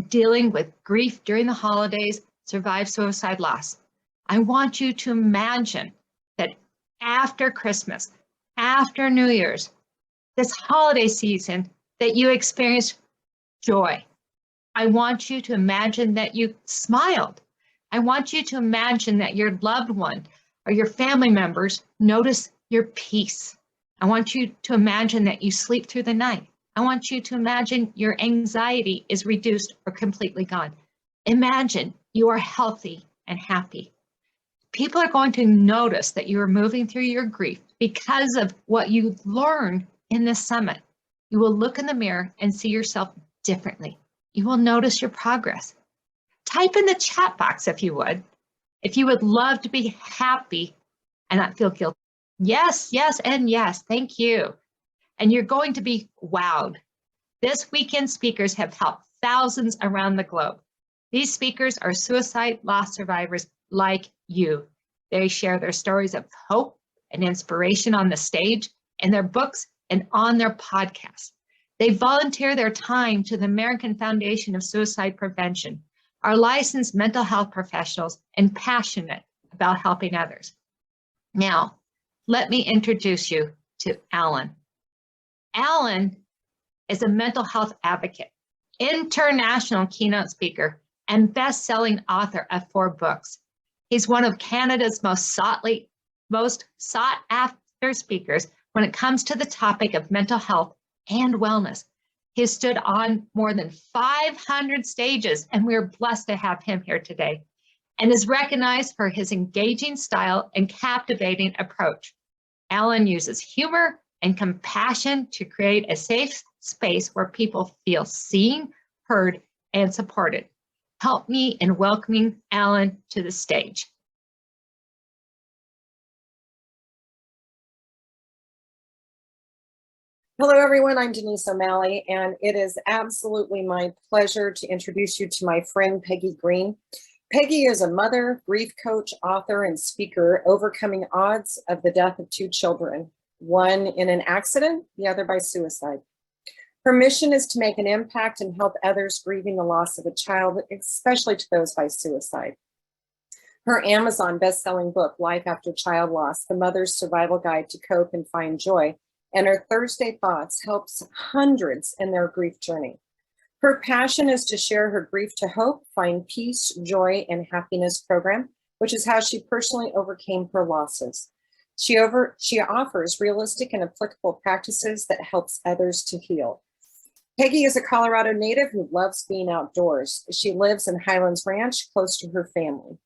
dealing with grief during the holidays, survived suicide loss. I want you to imagine that after Christmas, after New Year's, this holiday season, that you experienced joy. I want you to imagine that you smiled. I want you to imagine that your loved one or your family members notice your peace. I want you to imagine that you sleep through the night. I want you to imagine your anxiety is reduced or completely gone. Imagine you are healthy and happy. People are going to notice that you are moving through your grief because of what you learned in this summit. You will look in the mirror and see yourself differently. You will notice your progress. Type in the chat box if you would love to be happy and not feel guilty. Yes, yes, and yes, thank you. And you're going to be wowed. This weekend speakers have helped thousands around the globe. These speakers are suicide loss survivors like you. They share their stories of hope and inspiration on the stage, in their books, and on their podcasts. They volunteer their time to the American Foundation of Suicide Prevention, are licensed mental health professionals and passionate about helping others. Now, let me introduce you to Allan. Allan is a mental health advocate, international keynote speaker, and best-selling author of 4 books. He's one of Canada's most sought-after speakers when it comes to the topic of mental health and wellness. He has stood on more than 500 stages, and we're blessed to have him here today, and is recognized for his engaging style and captivating approach. Allan uses humor and compassion to create a safe space where people feel seen, heard, and supported. Help me in welcoming Allan to the stage. Hello, everyone. I'm Denise O'Malley, and it is absolutely my pleasure to introduce you to my friend, Peggy Green. Peggy is a mother, grief coach, author, and speaker, overcoming odds of the death of 2 children, one in an accident, the other by suicide. Her mission is to make an impact and help others grieving the loss of a child, especially to those by suicide. Her Amazon best-selling book, Life After Child Loss, The Mother's Survival Guide to Cope and Find Joy, and her Thursday Thoughts helps hundreds in their grief journey. Her passion is to share her Grief to Hope, Find Peace, Joy, and Happiness program, which is how she personally overcame her losses. She offers realistic and applicable practices that helps others to heal. Peggy is a Colorado native who loves being outdoors. She lives in Highlands Ranch, close to her family.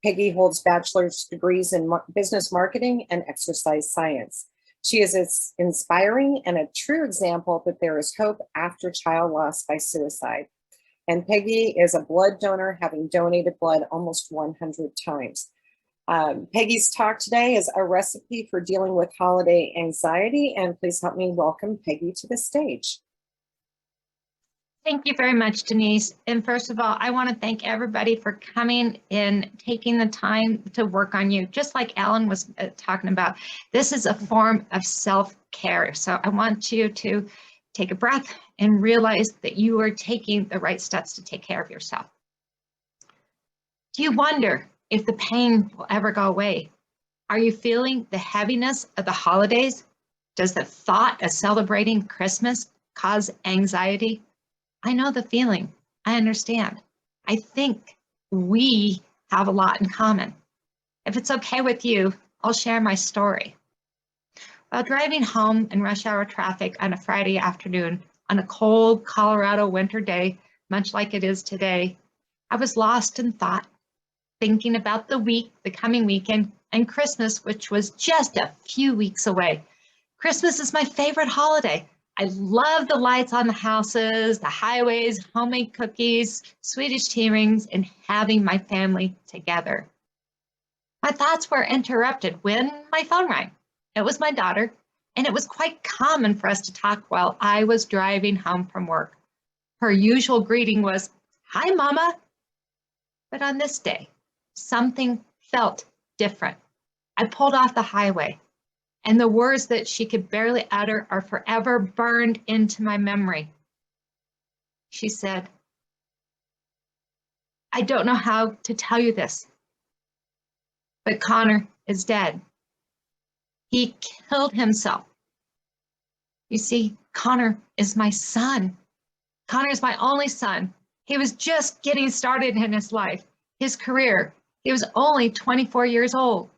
Peggy holds bachelor's degrees in business marketing and exercise science. She is inspiring and a true example that there is hope after child loss by suicide. And Peggy is a blood donor, having donated blood almost 100 times. Peggy's talk today is a recipe for dealing with holiday anxiety, and please help me welcome Peggy to the stage. Thank you very much, Denise. And first of all, I want to thank everybody for coming and taking the time to work on you. Just like Allan was talking about, this is a form of self-care. So I want you to take a breath and realize that you are taking the right steps to take care of yourself. Do you wonder if the pain will ever go away? Are you feeling the heaviness of the holidays? Does the thought of celebrating Christmas cause anxiety? I know the feeling. I understand. I think we have a lot in common. If it's okay with you, I'll share my story. While driving home in rush hour traffic on a Friday afternoon on a cold Colorado winter day, much like it is today, I was lost in thought, thinking about the coming weekend, and Christmas, which was just a few weeks away. Christmas is my favorite holiday. I love the lights on the houses, the highways, homemade cookies, Swedish tea rings, and having my family together. My thoughts were interrupted when my phone rang. It was my daughter, and it was quite common for us to talk while I was driving home from work. Her usual greeting was, "Hi, Mama." But on this day, something felt different. I pulled off the highway, and the words that she could barely utter are forever burned into my memory. She said, I don't know how to tell you this, but Connor is dead. He killed himself. You see, Connor is my son. Connor is my only son. He was just getting started in his life, his career. He was only 24 years old.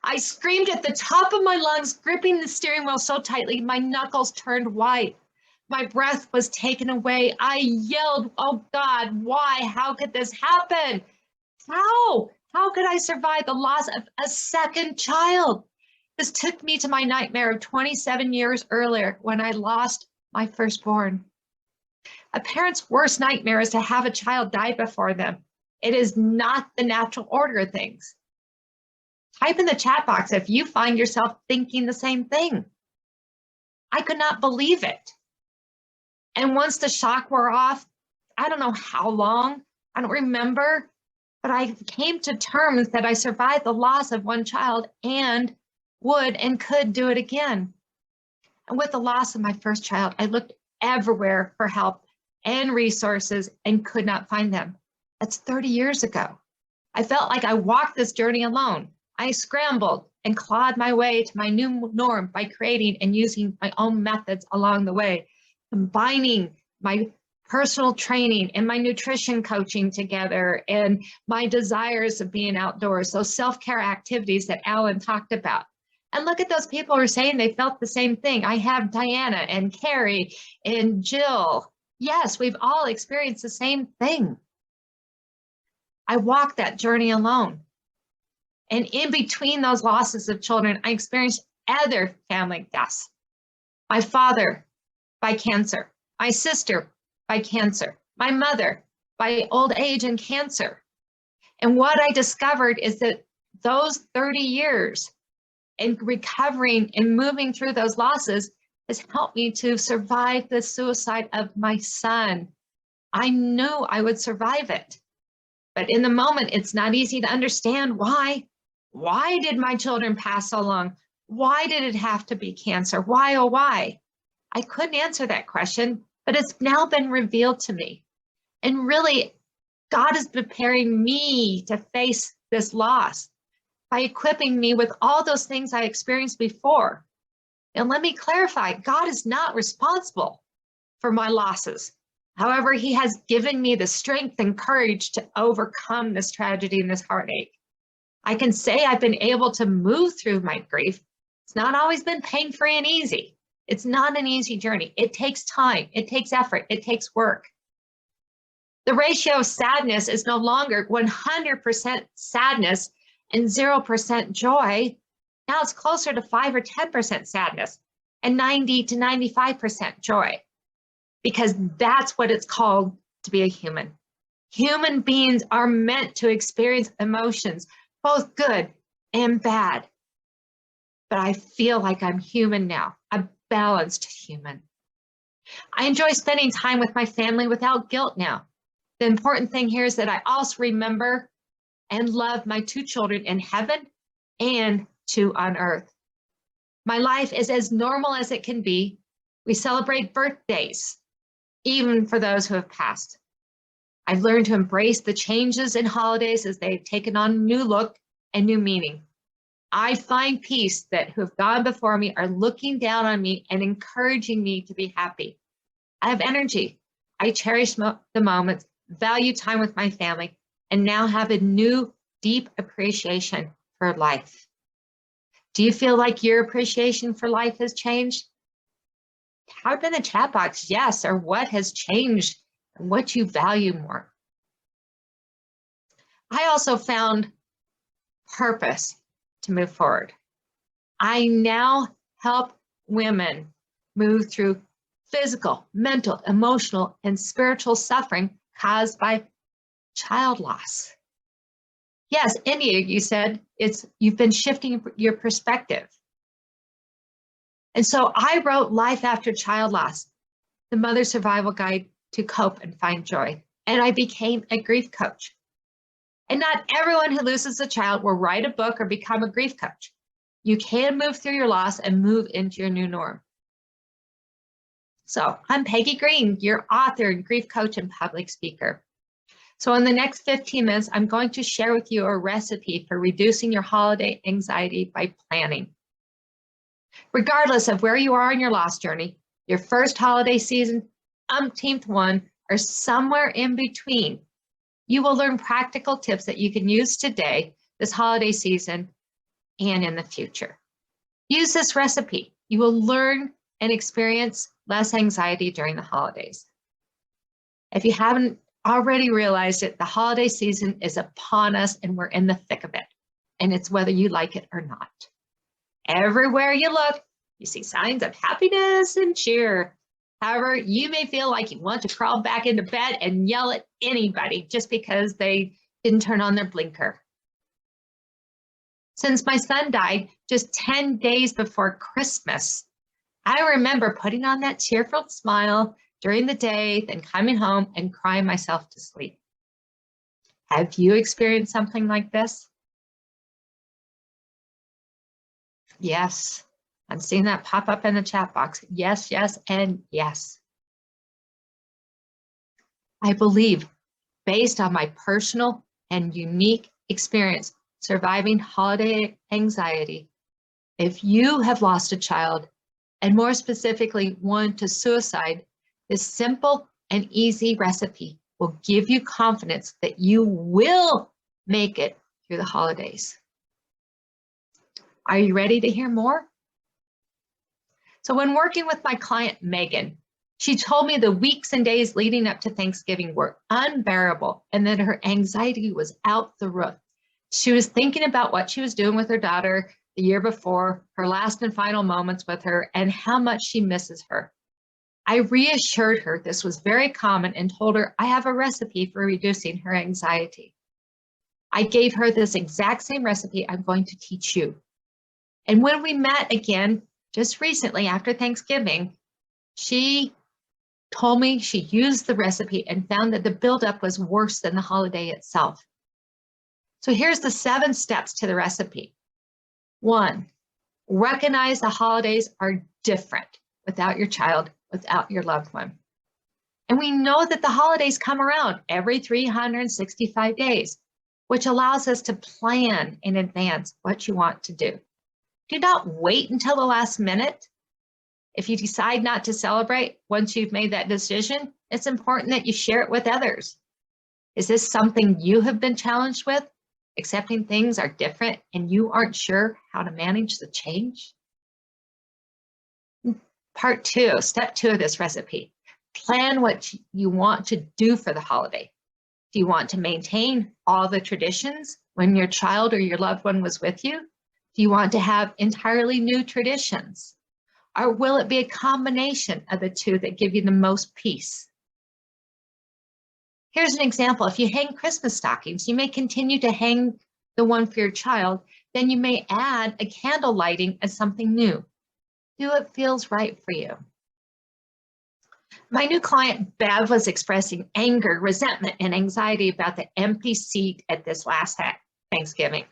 I screamed at the top of my lungs, gripping the steering wheel so tightly, my knuckles turned white. My breath was taken away. I yelled, "Oh God, why? How could this happen? How? How could I survive the loss of a second child?" This took me to my nightmare of 27 years earlier when I lost my firstborn. A parent's worst nightmare is to have a child die before them. It is not the natural order of things. Type in the chat box if you find yourself thinking the same thing. I could not believe it. And once the shock wore off, I don't know how long, I don't remember, but I came to terms that I survived the loss of one child and would and could do it again. And with the loss of my first child, I looked everywhere for help and resources and could not find them. That's 30 years ago. I felt like I walked this journey alone. I scrambled and clawed my way to my new norm by creating and using my own methods along the way, combining my personal training and my nutrition coaching together and my desires of being outdoors, those self-care activities that Allan talked about. And look at those people who are saying they felt the same thing. I have Diana and Carrie and Jill. Yes, we've all experienced the same thing. I walked that journey alone. And in between those losses of children, I experienced other family deaths. My father by cancer, my sister by cancer, my mother by old age and cancer. And what I discovered is that those 30 years in recovering and moving through those losses has helped me to survive the suicide of my son. I knew I would survive it. But in the moment, it's not easy to understand why. Why did my children pass so long? Why did it have to be cancer? Why, oh, why? I couldn't answer that question, but it's now been revealed to me. And really, God is preparing me to face this loss by equipping me with all those things I experienced before. And let me clarify, God is not responsible for my losses. However, He has given me the strength and courage to overcome this tragedy and this heartache. I can say I've been able to move through my grief. It's not always been pain-free and easy. It's not an easy journey. It takes time, it takes effort, it takes work. The ratio of sadness is no longer 100% sadness and 0% joy. Now it's closer to 5 or 10% sadness and 90 to 95% joy, because that's what it's called to be a human. Human beings are meant to experience emotions, both good and bad. But I feel like I'm human now, a balanced human. I enjoy spending time with my family without guilt now. The important thing here is that I also remember and love my 2 children in heaven and 2 on earth. My life is as normal as it can be. We celebrate birthdays, even for those who have passed. I've learned to embrace the changes in holidays as they've taken on new look and new meaning. I find peace that who have gone before me are looking down on me and encouraging me to be happy. I have energy. I cherish the moments, value time with my family, and now have a new, deep appreciation for life. Do you feel like your appreciation for life has changed? Type in the chat box, yes, or what has changed and what you value more. I also found purpose to move forward. I now help women move through physical, mental, emotional, and spiritual suffering caused by child loss. Yes, India, you said you've been shifting your perspective. And so I wrote Life After Child Loss, the Mother Survival Guide to Cope and Find Joy. And I became a grief coach. And not everyone who loses a child will write a book or become a grief coach. You can move through your loss and move into your new norm. So I'm Peggy Green, your author and grief coach and public speaker. So in the next 15 minutes, I'm going to share with you a recipe for reducing your holiday anxiety by planning. Regardless of where you are in your loss journey, your first holiday season, umpteenth one, or somewhere in between, you will learn practical tips that you can use today, this holiday season, and in the future. Use this recipe. You will learn and experience less anxiety during the holidays. If you haven't already realized it, the holiday season is upon us and we're in the thick of it. And it's whether you like it or not. Everywhere you look, you see signs of happiness and cheer. However, you may feel like you want to crawl back into bed and yell at anybody just because they didn't turn on their blinker. Since my son died just 10 days before Christmas, I remember putting on that cheerful smile during the day, then coming home and crying myself to sleep. Have you experienced something like this? Yes, I'm seeing that pop up in the chat box. Yes, yes, and yes. I believe, based on my personal and unique experience surviving holiday anxiety, if you have lost a child, and more specifically one to suicide, this simple and easy recipe will give you confidence that you will make it through the holidays. Are you ready to hear more? So when working with my client, Megan, she told me the weeks and days leading up to Thanksgiving were unbearable and that her anxiety was out the roof. She was thinking about what she was doing with her daughter the year before, her last and final moments with her, and how much she misses her. I reassured her this was very common and told her I have a recipe for reducing her anxiety. I gave her this exact same recipe I'm going to teach you. And when we met again, just recently after Thanksgiving, she told me she used the recipe and found that the buildup was worse than the holiday itself. So here's the 7 steps to the recipe. 1, recognize the holidays are different without your child, without your loved one. And we know that the holidays come around every 365 days, which allows us to plan in advance what you want to do. Do not wait until the last minute. If you decide not to celebrate once you've made that decision, it's important that you share it with others. Is this something you have been challenged with? Accepting things are different and you aren't sure how to manage the change? Part 2, step 2 of this recipe. Plan what you want to do for the holiday. Do you want to maintain all the traditions when your child or your loved one was with you? Do you want to have entirely new traditions? Or will it be a combination of the two that give you the most peace? Here's an example. If you hang Christmas stockings, you may continue to hang the one for your child, then you may add a candle lighting as something new. Do what feels right for you. My new client, Bev, was expressing anger, resentment, and anxiety about the empty seat at this last Thanksgiving.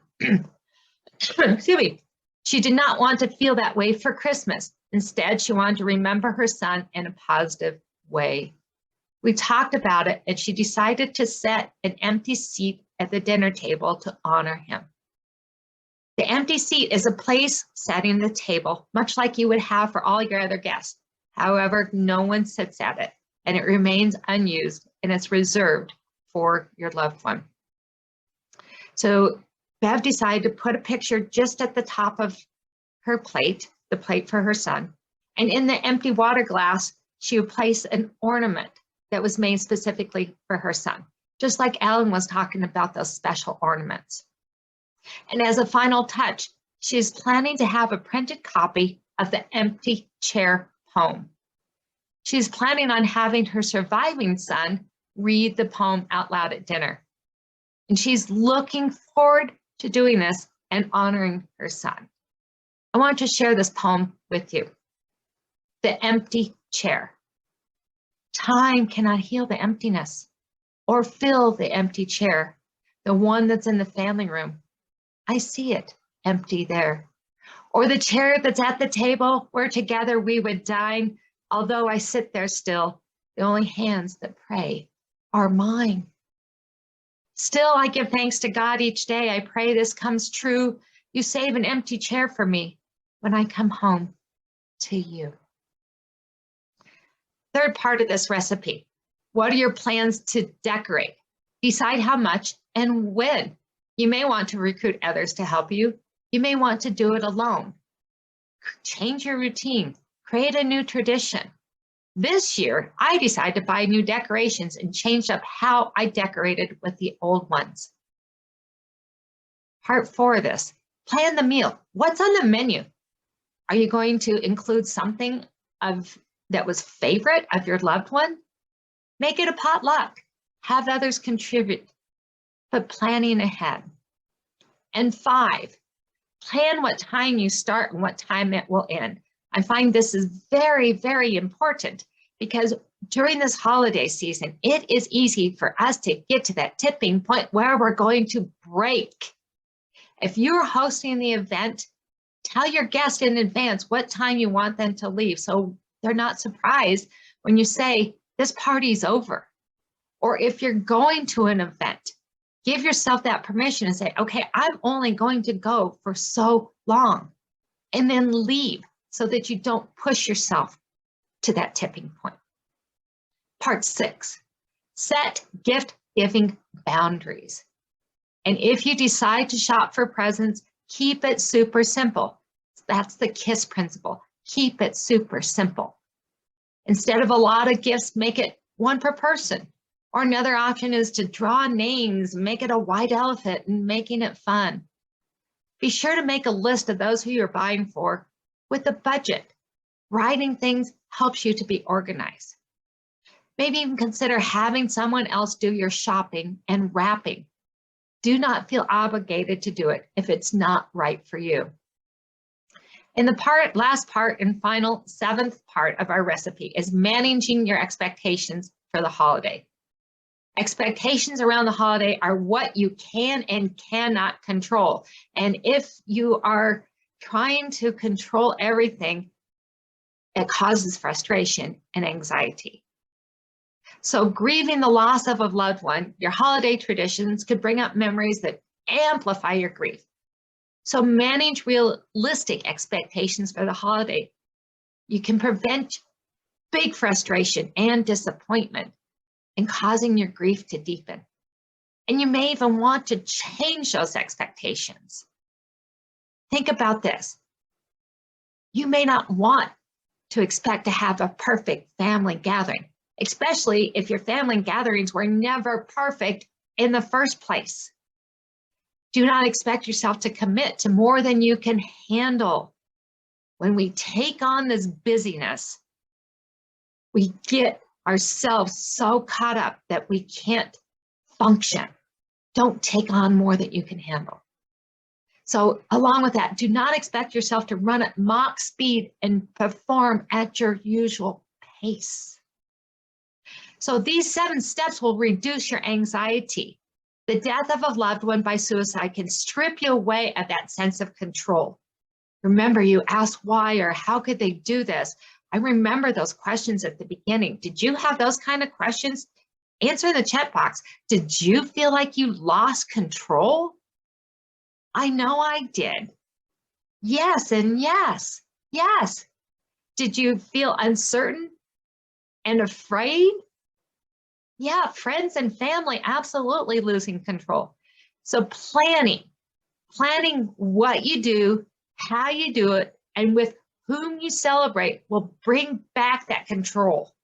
Excuse me. She did not want to feel that way for Christmas. Instead, she wanted to remember her son in a positive way. We talked about it, and she decided to set an empty seat at the dinner table to honor him. The empty seat is a place setting the table, much like you would have for all your other guests. However, no one sits at it, and it remains unused, and it's reserved for your loved one. So Bev decided to put a picture just at the top of her plate, the plate for her son, and in the empty water glass, she would place an ornament that was made specifically for her son, just like Allan was talking about those special ornaments. And as a final touch, she's planning to have a printed copy of the Empty Chair poem. She's planning on having her surviving son read the poem out loud at dinner. And she's looking forward to doing this and honoring her son. I want to share this poem with you. The Empty Chair. Time cannot heal the emptiness or fill the empty chair, the one that's in the family room. I see it empty there. Or the chair that's at the table where together we would dine, although I sit there still, the only hands that pray are mine. Still, I give thanks to God each day. I pray this comes true. You save an empty chair for me when I come home to you. Third part of this recipe. What are your plans to decorate? Decide how much and when. You may want to recruit others to help you. You may want to do it alone. Change your routine. Create a new tradition. This year, I decided to buy new decorations and changed up how I decorated with the old ones. Part 4 of this, plan the meal. What's on the menu? Are you going to include something that was favorite of your loved one? Make it a potluck. Have others contribute, but planning ahead. And 5, plan what time you start and what time it will end. I find this is very, very important because during this holiday season, it is easy for us to get to that tipping point where we're going to break. If you're hosting the event, tell your guests in advance what time you want them to leave so they're not surprised when you say, this party's over. Or if you're going to an event, give yourself that permission and say, okay, I'm only going to go for so long, and then leave so that you don't push yourself to that tipping point. Part 6, set gift giving boundaries. And if you decide to shop for presents, keep it super simple. That's the KISS principle. Keep it super simple. Instead of a lot of gifts, make it one per person. Or another option is to draw names, make it a white elephant and making it fun. Be sure to make a list of those who you're buying for with a budget. Writing things helps you to be organized. Maybe even consider having someone else do your shopping and wrapping. Do not feel obligated to do it if it's not right for you. And the last part and final 7th part of our recipe is managing your expectations for the holiday. Expectations around the holiday are what you can and cannot control. And if you are trying to control everything, it causes frustration and anxiety. So grieving the loss of a loved one, your holiday traditions could bring up memories that amplify your grief. So manage realistic expectations for the holiday. You can prevent big frustration and disappointment and causing your grief to deepen. And you may even want to change those expectations. Think about this. You may not want to expect to have a perfect family gathering, especially if your family gatherings were never perfect in the first place. Do not expect yourself to commit to more than you can handle. When we take on this busyness, we get ourselves so caught up that we can't function. Don't take on more than you can handle. So along with that, do not expect yourself to run at Mach speed and perform at your usual pace. So these 7 steps will reduce your anxiety. The death of a loved one by suicide can strip you away of that sense of control. Remember, you asked why or how could they do this? I remember those questions at the beginning. Did you have those kind of questions? Answer in the chat box. Did you feel like you lost control? I know I did. Yes, and yes, yes. Did you feel uncertain and afraid? Yeah, friends and family absolutely losing control. So planning what you do, how you do it, and with whom you celebrate will bring back that control.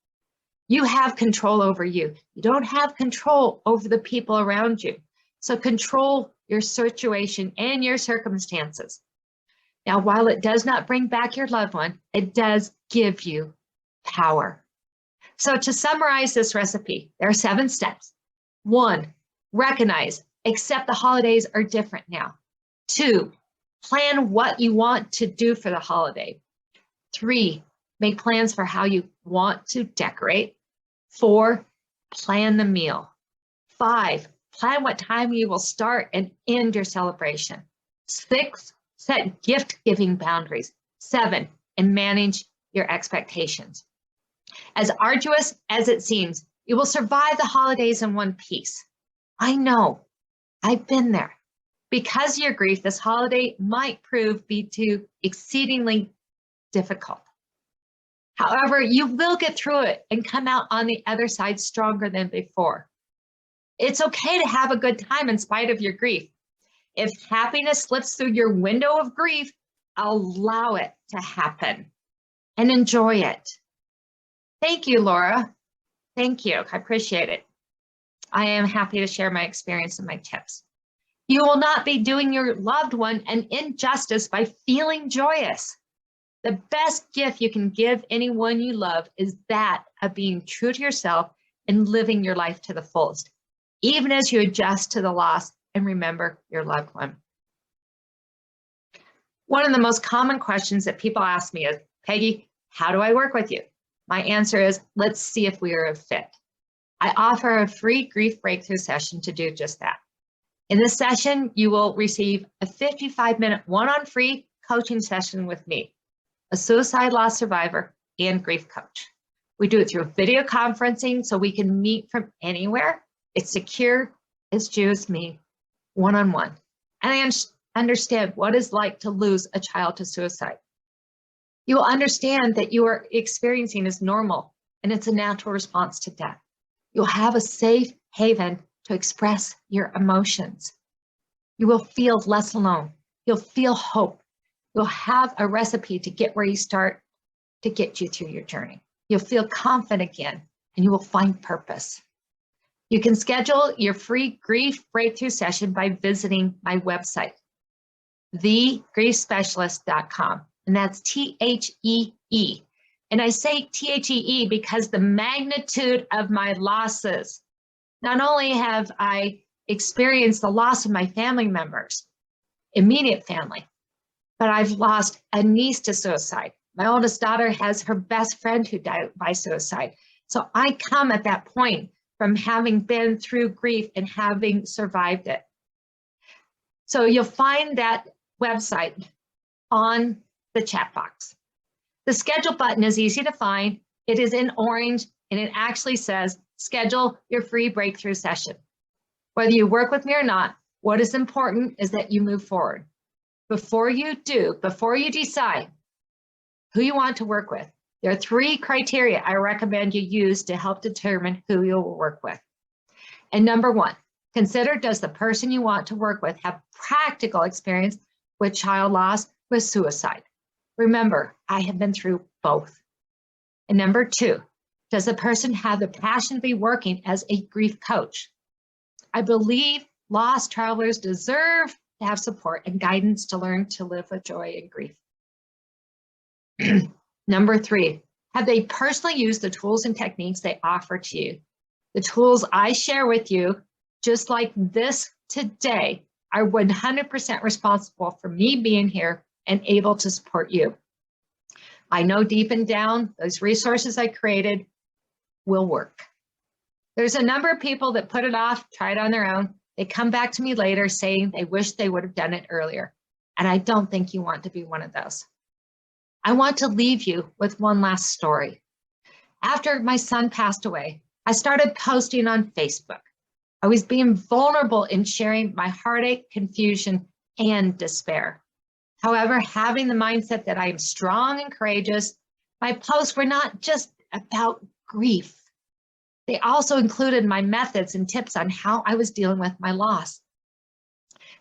You have control over you. You don't have control over the people around you. So control your situation and your circumstances. Now, while it does not bring back your loved one, it does give you power. So to summarize this recipe, there are 7 steps. 1, recognize, accept the holidays are different now. 2, plan what you want to do for the holiday. 3, make plans for how you want to decorate. 4, plan the meal. 5, plan what time you will start and end your celebration. 6, set gift-giving boundaries. 7, and manage your expectations. As arduous as it seems, you will survive the holidays in one piece. I know I've been there. Because of your grief, this holiday might be too exceedingly difficult. However, you will get through it and come out on the other side stronger than before. It's okay to have a good time in spite of your grief. If happiness slips through your window of grief, allow it to happen and enjoy it. Thank you, Laura. Thank you. I appreciate it. I am happy to share my experience and my tips. You will not be doing your loved one an injustice by feeling joyous. The best gift you can give anyone you love is that of being true to yourself and living your life to the fullest, even as you adjust to the loss and remember your loved one. One of the most common questions that people ask me is, Peggy, how do I work with you? My answer is, let's see if we are a fit. I offer a free grief breakthrough session to do just that. In this session, you will receive a 55-minute one-on-one free coaching session with me, a suicide loss survivor and grief coach. We do it through video conferencing so we can meet from anywhere. It's secure, it's just me, one-on-one. And I understand what it's like to lose a child to suicide. You will understand that you are experiencing is normal and it's a natural response to death. You'll have a safe haven to express your emotions. You will feel less alone. You'll feel hope. You'll have a recipe to get where you start to get you through your journey. You'll feel confident again and you will find purpose. You can schedule your free grief breakthrough session by visiting my website, thegriefspecialist.com, and that's T-H-E-E. And I say T-H-E-E because the magnitude of my losses, not only have I experienced the loss of my family members, immediate family, but I've lost a niece to suicide. My oldest daughter has her best friend who died by suicide. So I come at that point from having been through grief and having survived it. So you'll find that website on the chat box. The schedule button is easy to find. It is in orange and it actually says, schedule your free breakthrough session. Whether you work with me or not, what is important is that you move forward. Before you decide who you want to work with, there are 3 criteria I recommend you use to help determine who you will work with. And number 1, consider, does the person you want to work with have practical experience with child loss, with suicide? Remember, I have been through both. And number 2, does the person have the passion to be working as a grief coach? I believe lost travelers deserve to have support and guidance to learn to live with joy and grief. Number 3, have they personally used the tools and techniques they offer to you? The tools I share with you, just like this today, are 100% responsible for me being here and able to support you. I know deep and down, those resources I created will work. There's a number of people that put it off, try it on their own. They come back to me later saying they wish they would have done it earlier. And I don't think you want to be one of those. I want to leave you with one last story. After my son passed away, I started posting on Facebook. I was being vulnerable in sharing my heartache, confusion, and despair. However, having the mindset that I am strong and courageous, my posts were not just about grief. They also included my methods and tips on how I was dealing with my loss.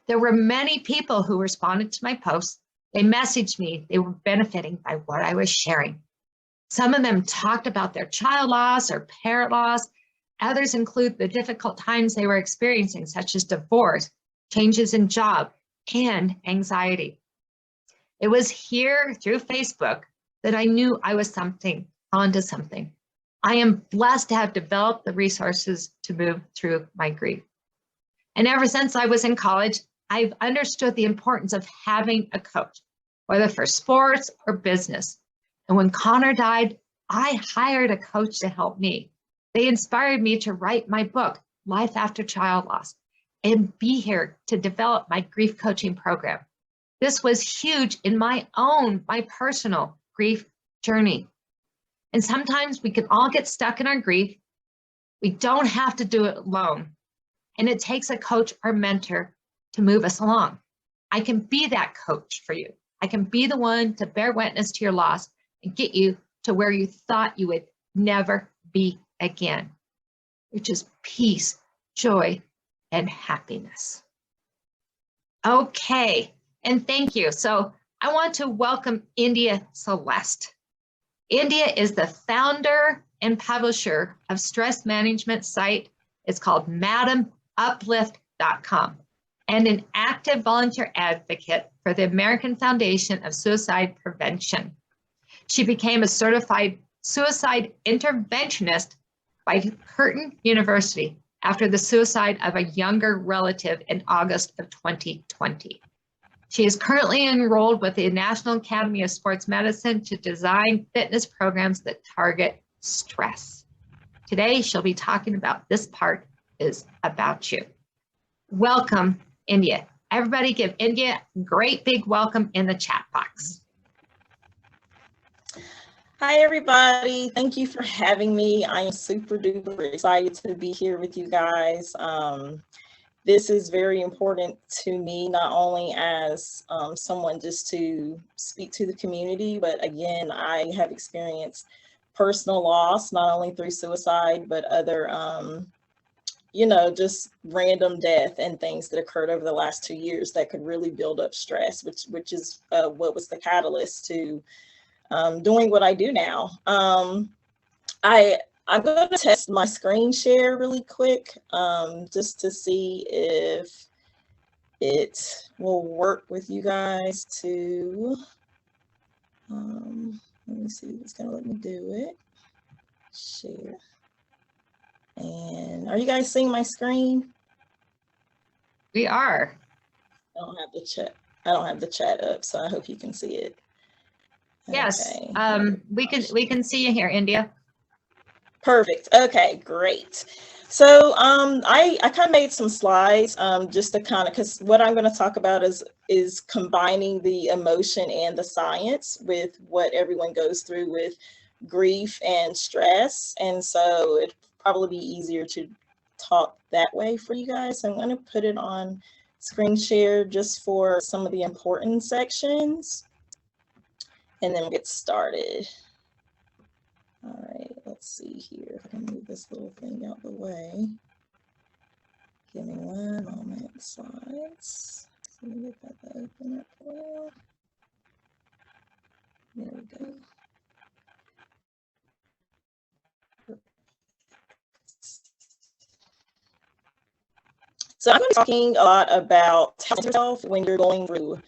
There were many people who responded to my posts. They messaged me. They were benefiting by what I was sharing. Some of them talked about their child loss or parent loss. Others include the difficult times they were experiencing, such as divorce, changes in job, and anxiety. It was here through Facebook that I knew I was onto something. I am blessed to have developed the resources to move through my grief. And ever since I was in college, I've understood the importance of having a coach, whether for sports or business. And when Connor died, I hired a coach to help me. They inspired me to write my book, Life After Child Loss, and be here to develop my grief coaching program. This was huge in my personal grief journey. And sometimes we can all get stuck in our grief. We don't have to do it alone. and it takes a coach or mentor to move us along. I can be that coach for you. I can be the one to bear witness to your loss and get you to where you thought you would never be again, which is peace, joy, and happiness. Okay, and thank you. So I want to welcome India Celeste. India is the founder and publisher of stress management site. It's called MadamUplift.com, and an active volunteer advocate for the American Foundation of Suicide Prevention. She became a certified suicide interventionist by Curtin University after the suicide of a younger relative in August of 2020. She is currently enrolled with the National Academy of Sports Medicine to design fitness programs that target stress. Today, she'll be talking about this part is about you. Welcome, India. Everybody give India a great big welcome in the chat box. Hi, everybody. Thank you for having me. I am super duper excited to be here with you guys. This is very important to me, not only as someone just to speak to the community, but again, I have experienced personal loss, not only through suicide, but other, you know, just random death and things that occurred over the last 2 years that could really build up stress, which is what was the catalyst to doing what I do now. I'm going to test my screen share really quick, just to see if it will work with you guys to, let me see if it's going to let me do it. Share. And are you guys seeing my screen? We are. I don't have the chat. I don't have the chat up, so I hope you can see it. Yes, Okay. we can see you here, India. Perfect. Okay, great. So I kind of made some slides just to kind of, because what I'm going to talk about is combining the emotion and the science with what everyone goes through with grief and stress. And so it'd probably be easier to talk that way for you guys. So I'm going to put it on screen share just for some of the important sections. And then we'll get started. All right, let's see here if I can move this little thing out the way. Give me one moment, slides. Let me get that to open up for you. There we go. So I'm going to be talking a lot about helping yourself when you're going through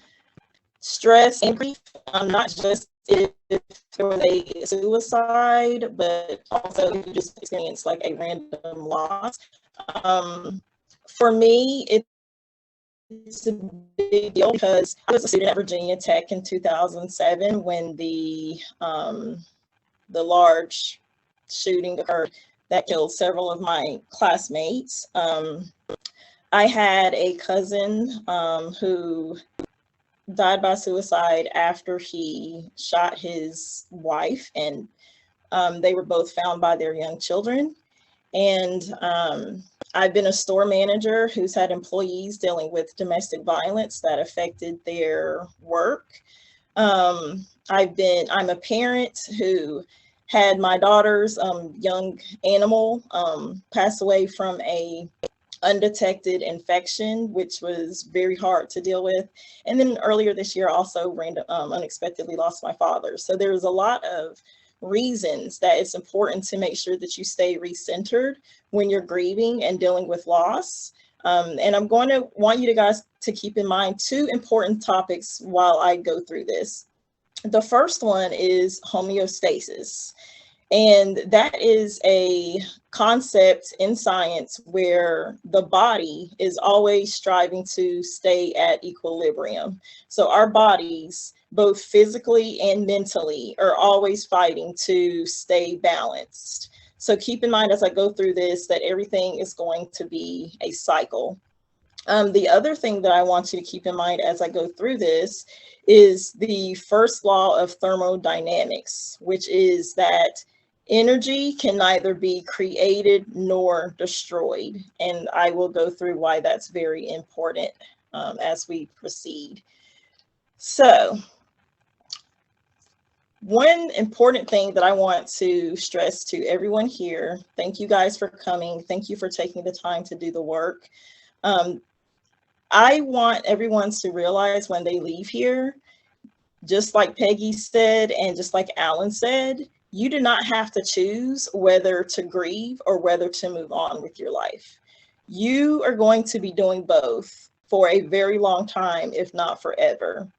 stress and grief, not just if there was a suicide, but also if you just experience like a random loss. For me, it's a big deal because I was a student at Virginia Tech in 2007 when the large shooting occurred that killed several of my classmates. I had a cousin who died by suicide after he shot his wife, and they were both found by their young children. And I've been a store manager who's had employees dealing with domestic violence that affected their work. I'm a parent who had my daughter's young animal pass away from a undetected infection, which was very hard to deal with. And then earlier this year, also unexpectedly lost my father. So there's a lot of reasons that it's important to make sure that you stay recentered when you're grieving and dealing with loss. And I'm going to want you guys to keep in mind 2 important topics while I go through this. The first one is homeostasis. And that is a concept in science where the body is always striving to stay at equilibrium. So our bodies, both physically and mentally, are always fighting to stay balanced. So keep in mind as I go through this that everything is going to be a cycle. The other thing that I want you to keep in mind as I go through this is the first law of thermodynamics, which is that energy can neither be created nor destroyed. And I will go through why that's very important as we proceed. So, one important thing that I want to stress to everyone here, thank you guys for coming. Thank you for taking the time to do the work. I want everyone to realize when they leave here, just like Peggy said, and just like Allan said, you do not have to choose whether to grieve or whether to move on with your life. You are going to be doing both for a very long time, if not forever.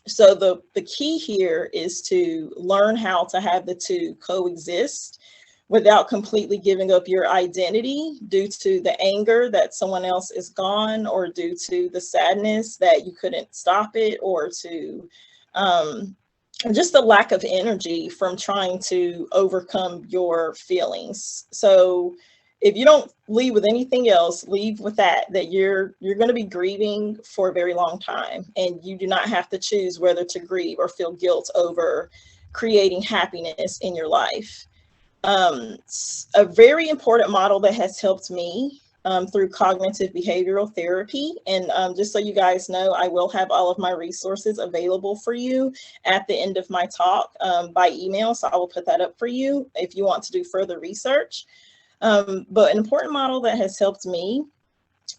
So the key here is to learn how to have the two coexist without completely giving up your identity due to the anger that someone else is gone, or due to the sadness that you couldn't stop it, or to just the lack of energy from trying to overcome your feelings. So if you don't leave with anything else, leave with that you're going to be grieving for a very long time, and you do not have to choose whether to grieve or feel guilt over creating happiness in your life. A very important model that has helped me through cognitive behavioral therapy. And just so you guys know, I will have all of my resources available for you at the end of my talk by email. So I will put that up for you if you want to do further research. But an important model that has helped me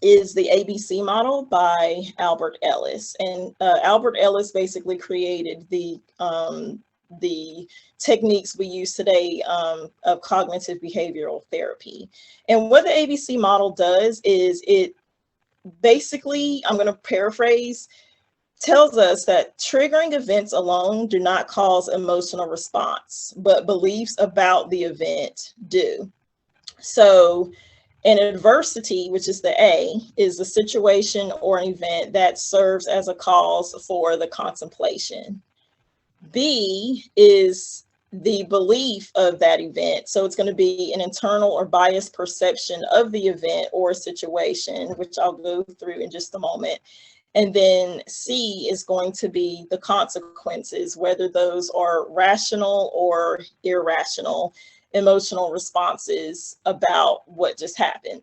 is the ABC model by Albert Ellis. And Albert Ellis basically created the techniques we use today of cognitive behavioral therapy. And what the ABC model does is it basically, I'm going to paraphrase, tells us that triggering events alone do not cause emotional response, but beliefs about the event do. So an adversity, which is the A, is a situation or an event that serves as a cause for the contemplation. B is the belief of that event. So it's going to be an internal or biased perception of the event or situation, which I'll go through in just a moment. And then C is going to be the consequences, whether those are rational or irrational emotional responses about what just happened.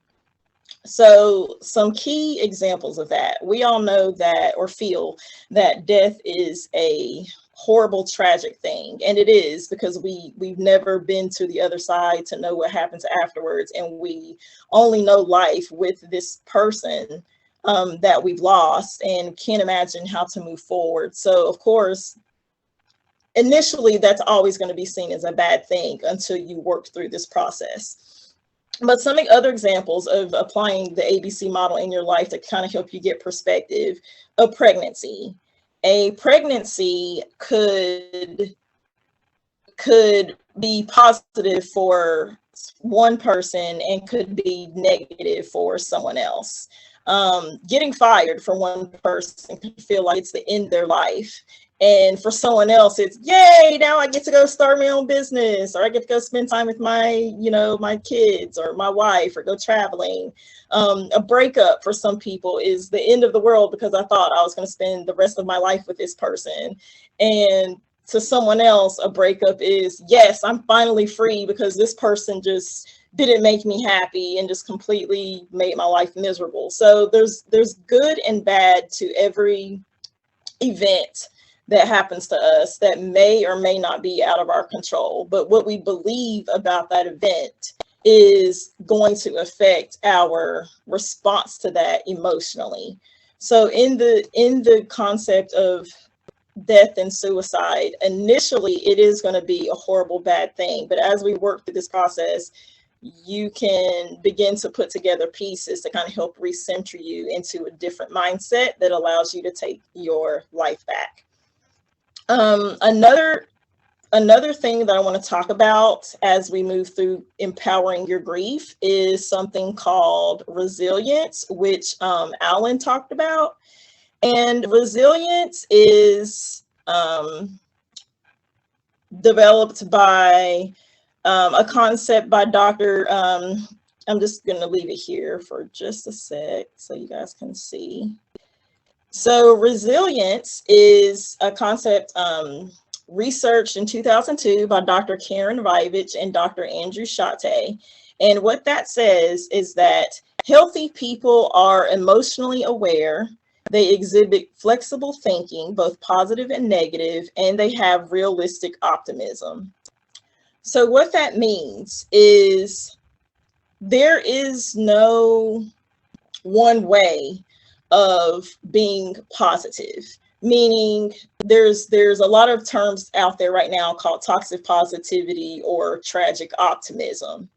So some key examples of that. We all know that, or feel that, death is a horrible, tragic thing. And it is, because we've never been to the other side to know what happens afterwards. And we only know life with this person that we've lost, and can't imagine how to move forward. So of course, initially, that's always going to be seen as a bad thing until you work through this process. But some other examples of applying the ABC model in your life to kind of help you get perspective of pregnancy. A pregnancy could be positive for one person and could be negative for someone else. Getting fired for one person could feel like it's the end of their life. And for someone else, it's, yay, now I get to go start my own business, or I get to go spend time with my, my kids or my wife, or go traveling. A breakup for some people is the end of the world, because I thought I was going to spend the rest of my life with this person. And to someone else, a breakup is, yes, I'm finally free, because this person just didn't make me happy and just completely made my life miserable. So there's good and bad to every event that happens to us that may or may not be out of our control. But what we believe about that event is going to affect our response to that emotionally. So in the concept of death and suicide, initially it is going to be a horrible, bad thing. But as we work through this process, you can begin to put together pieces to kind of help recenter you into a different mindset that allows you to take your life back. Another thing that I want to talk about as we move through empowering your grief is something called resilience, which Allan talked about. And resilience is developed by a concept by Dr. I'm just going to leave it here for just a sec so you guys can see. So resilience is a concept researched in 2002 by Dr. Karen Rivich and Dr. Andrew Shate. And what that says is that healthy people are emotionally aware, they exhibit flexible thinking, both positive and negative, and they have realistic optimism. So what that means is there is no one way of being positive, meaning there's a lot of terms out there right now called toxic positivity or tragic optimism.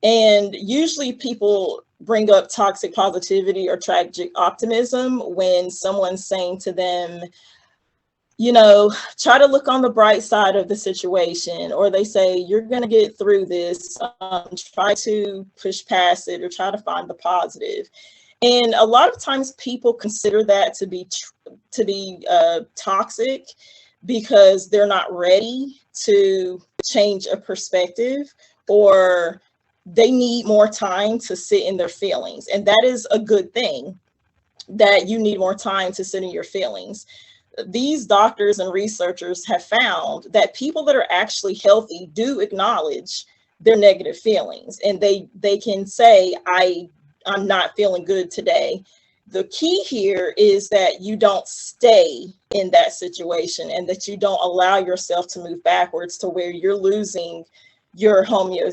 And usually people bring up toxic positivity or tragic optimism when someone's saying to them, you know, try to look on the bright side of the situation, or they say, you're going to get through this, try to push past it or try to find the positive. And a lot of times people consider that to be toxic because they're not ready to change a perspective, or they need more time to sit in their feelings. And that is a good thing, that you need more time to sit in your feelings. These doctors and researchers have found that people that are actually healthy do acknowledge their negative feelings, and they can say, I'm not feeling good today. The key here is that you don't stay in that situation and that you don't allow yourself to move backwards to where you're losing your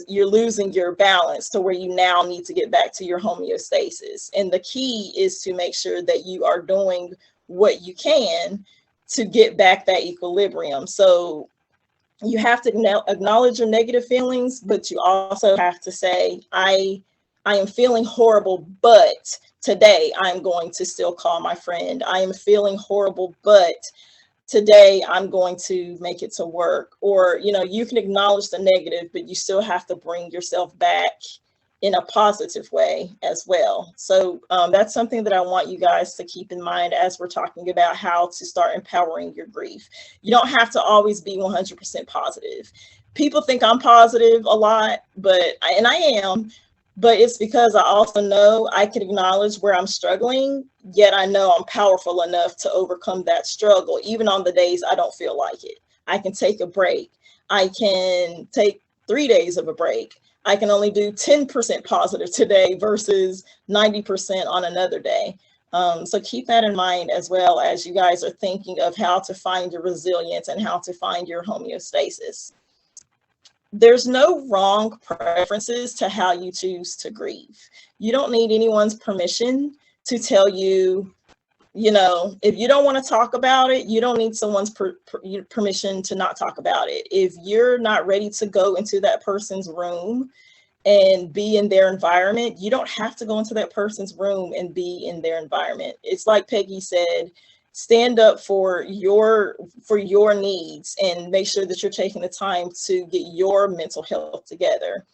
you're losing your balance to where you now need to get back to your homeostasis. And the key is to make sure that you are doing what you can to get back that equilibrium. So you have to acknowledge your negative feelings, but you also have to say, I am feeling horrible, but today I'm going to still call my friend. I am feeling horrible, but today I'm going to make it to work. Or, you know, you can acknowledge the negative, but you still have to bring yourself back in a positive way as well. So that's something that I want you guys to keep in mind as we're talking about how to start empowering your grief. You don't have to always be 100% positive. People think I'm positive a lot, and I am, but it's because I also know I can acknowledge where I'm struggling, yet I know I'm powerful enough to overcome that struggle, even on the days I don't feel like it. I can take a break. I can take 3 days of a break. I can only do 10% positive today versus 90% on another day. So keep that in mind as well as you guys are thinking of how to find your resilience and how to find your homeostasis. There's no wrong preferences to how you choose to grieve. You don't need anyone's permission to tell you, you know, if you don't want to talk about it, you don't need someone's permission to not talk about it. If you're not ready to go into that person's room and be in their environment, you don't have to go into that person's room and be in their environment. It's like Peggy said, stand up for your needs and make sure that you're taking the time to get your mental health together.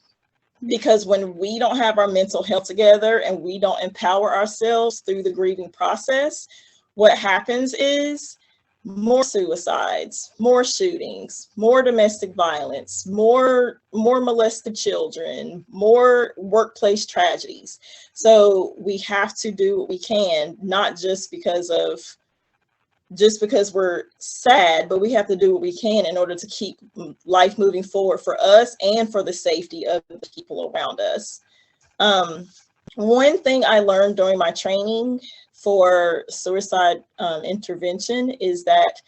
Because when we don't have our mental health together and we don't empower ourselves through the grieving process, what happens is more suicides, more shootings, more domestic violence, more molested children, more workplace tragedies. So we have to do what we can, not just because we're sad, but we have to do what we can in order to keep life moving forward for us and for the safety of the people around us. One thing I learned during my training for suicide intervention is that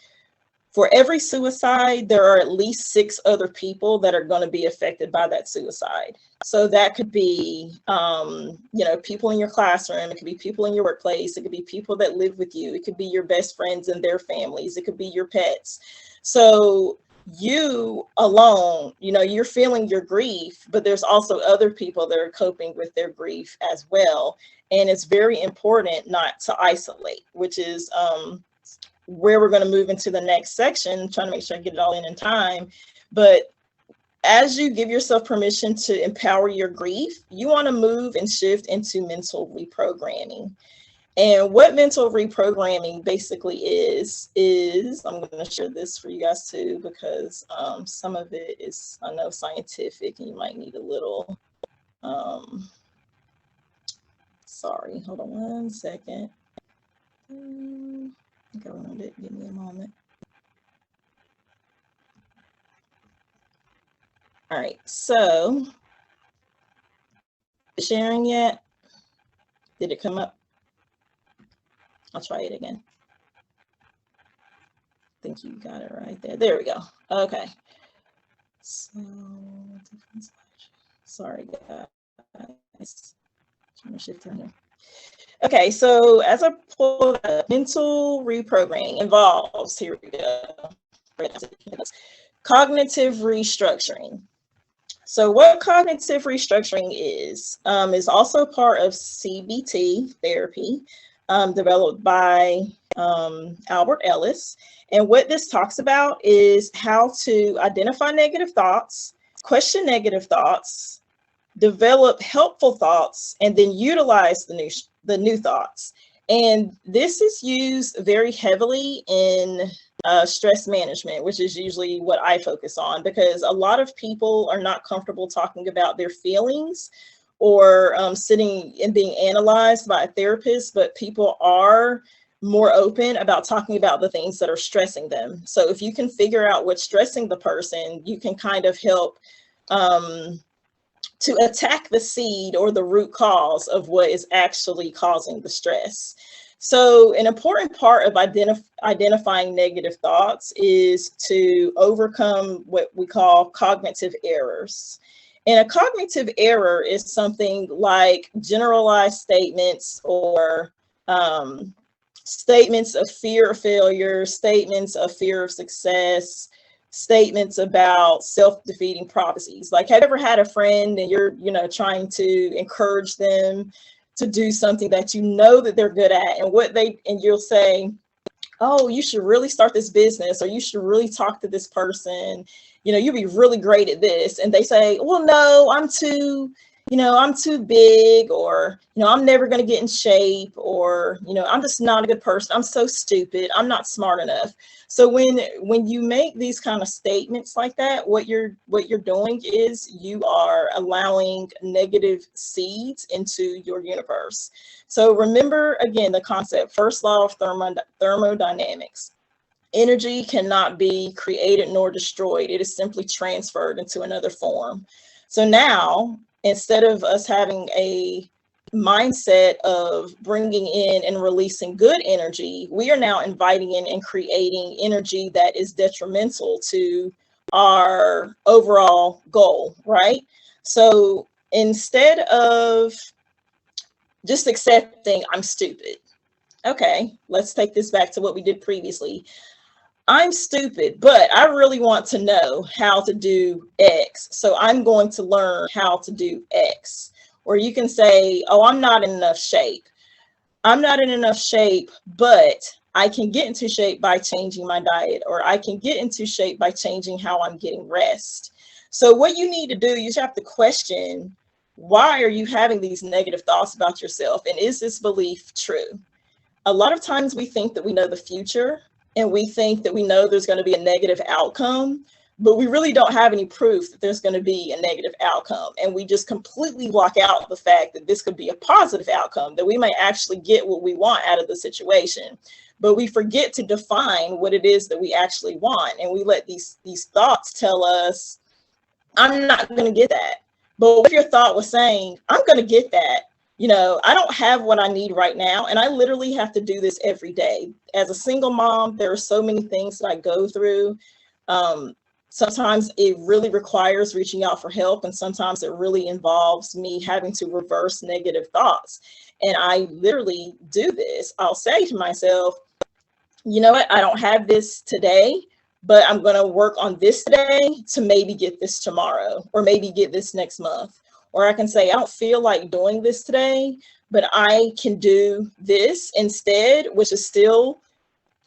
for every suicide, there are at least 6 other people that are going to be affected by that suicide. So that could be, you know, people in your classroom. It could be people in your workplace. It could be people that live with you. It could be your best friends and their families. It could be your pets. So you alone, you know, you're feeling your grief, but there's also other people that are coping with their grief as well. And it's very important not to isolate, which is where we're going to move into the next section, trying to make sure I get it all in time. But as you give yourself permission to empower your grief, you want to move and shift into mental reprogramming. And what mental reprogramming basically is I'm going to share this for you guys too, because some of it is, I know, scientific and you might need a little, sorry, hold on one second. I think I ruined it. Give me a moment. All right, so sharing yet? Did it come up? I'll try it again. I think you got it right there. There we go. Okay. So, sorry guys. Trying to shift around here. Okay, so as I pull up, mental reprogramming involves, here we go, cognitive restructuring. So what cognitive restructuring is also part of CBT therapy, developed by Albert Ellis. And what this talks about is how to identify negative thoughts, question negative thoughts, develop helpful thoughts, and then utilize the new thoughts. And this is used very heavily in stress management, which is usually what I focus on, because a lot of people are not comfortable talking about their feelings or sitting and being analyzed by a therapist, but people are more open about talking about the things that are stressing them. So if you can figure out what's stressing the person, you can kind of help to attack the seed or the root cause of what is actually causing the stress. So an important part of identifying negative thoughts is to overcome what we call cognitive errors. And a cognitive error is something like generalized statements or statements of fear of failure, statements of fear of success, statements about self-defeating prophecies. Like, have you ever had a friend and you're, trying to encourage them to do something that you know that they're good at, and you'll say, oh, you should really start this business, or you should really talk to this person, you'll be really great at this. And they say, well, no, I'm too big, or, I'm never going to get in shape, or, I'm just not a good person. I'm so stupid. I'm not smart enough. So when you make these kind of statements like that, what you're doing is you are allowing negative seeds into your universe. So remember, again, the concept, first law of thermodynamics. Energy cannot be created nor destroyed. It is simply transferred into another form. So now, instead of us having a mindset of bringing in and releasing good energy, we are now inviting in and creating energy that is detrimental to our overall goal, right? So instead of just accepting I'm stupid, okay, let's take this back to what we did previously. I'm stupid, but I really want to know how to do X. So I'm going to learn how to do X. Or you can say, oh, I'm not in enough shape. I'm not in enough shape, but I can get into shape by changing my diet, or I can get into shape by changing how I'm getting rest. So what you need to do, you have to question, why are you having these negative thoughts about yourself? And is this belief true? A lot of times we think that we know the future, and we think that we know there's going to be a negative outcome, but we really don't have any proof that there's going to be a negative outcome. And we just completely block out the fact that this could be a positive outcome, that we might actually get what we want out of the situation. But we forget to define what it is that we actually want. And we let these thoughts tell us, I'm not going to get that. But if your thought was saying, I'm going to get that, I don't have what I need right now. And I literally have to do this every day. As a single mom, there are so many things that I go through. Sometimes it really requires reaching out for help. And sometimes it really involves me having to reverse negative thoughts. And I literally do this. I'll say to myself, you know what? I don't have this today, but I'm going to work on this today to maybe get this tomorrow, or maybe get this next month. Or I can say, I don't feel like doing this today, but I can do this instead, which is still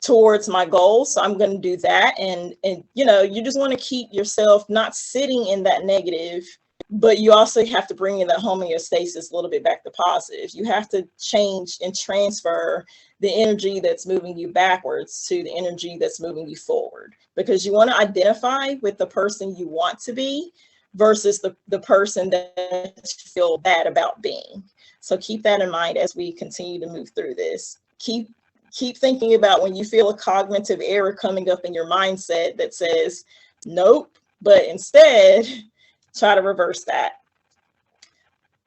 towards my goal. So I'm going to do that. And you just want to keep yourself not sitting in that negative, but you also have to bring in that homeostasis a little bit back to positive. You have to change and transfer the energy that's moving you backwards to the energy that's moving you forward, because you want to identify with the person you want to be versus the person that you feel bad about being. So keep that in mind as we continue to move through this. Keep thinking about when you feel a cognitive error coming up in your mindset that says, nope, but instead try to reverse that.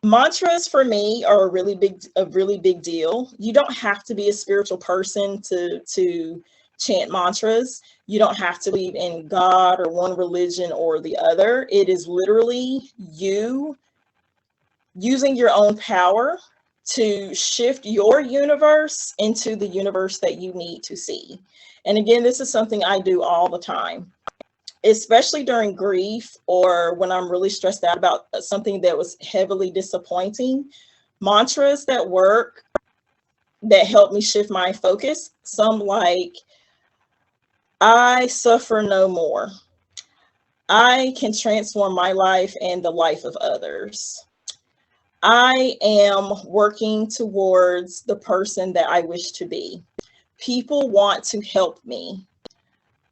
Mantras for me are a really big deal. You don't have to be a spiritual person to chant mantras. You don't have to believe in God or one religion or the other. It is literally you using your own power to shift your universe into the universe that you need to see. And again, this is something I do all the time, especially during grief or when I'm really stressed out about something that was heavily disappointing. Mantras that work, that help me shift my focus, some like, I suffer no more. I can transform my life and the life of others. I am working towards the person that I wish to be. People want to help me.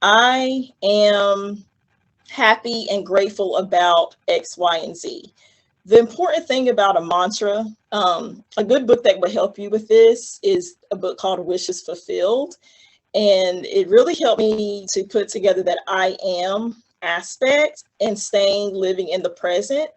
I am happy and grateful about X, Y, and Z. The important thing about a mantra, a good book that would help you with this is a book called Wishes Fulfilled. And it really helped me to put together that I am aspect and living in the present.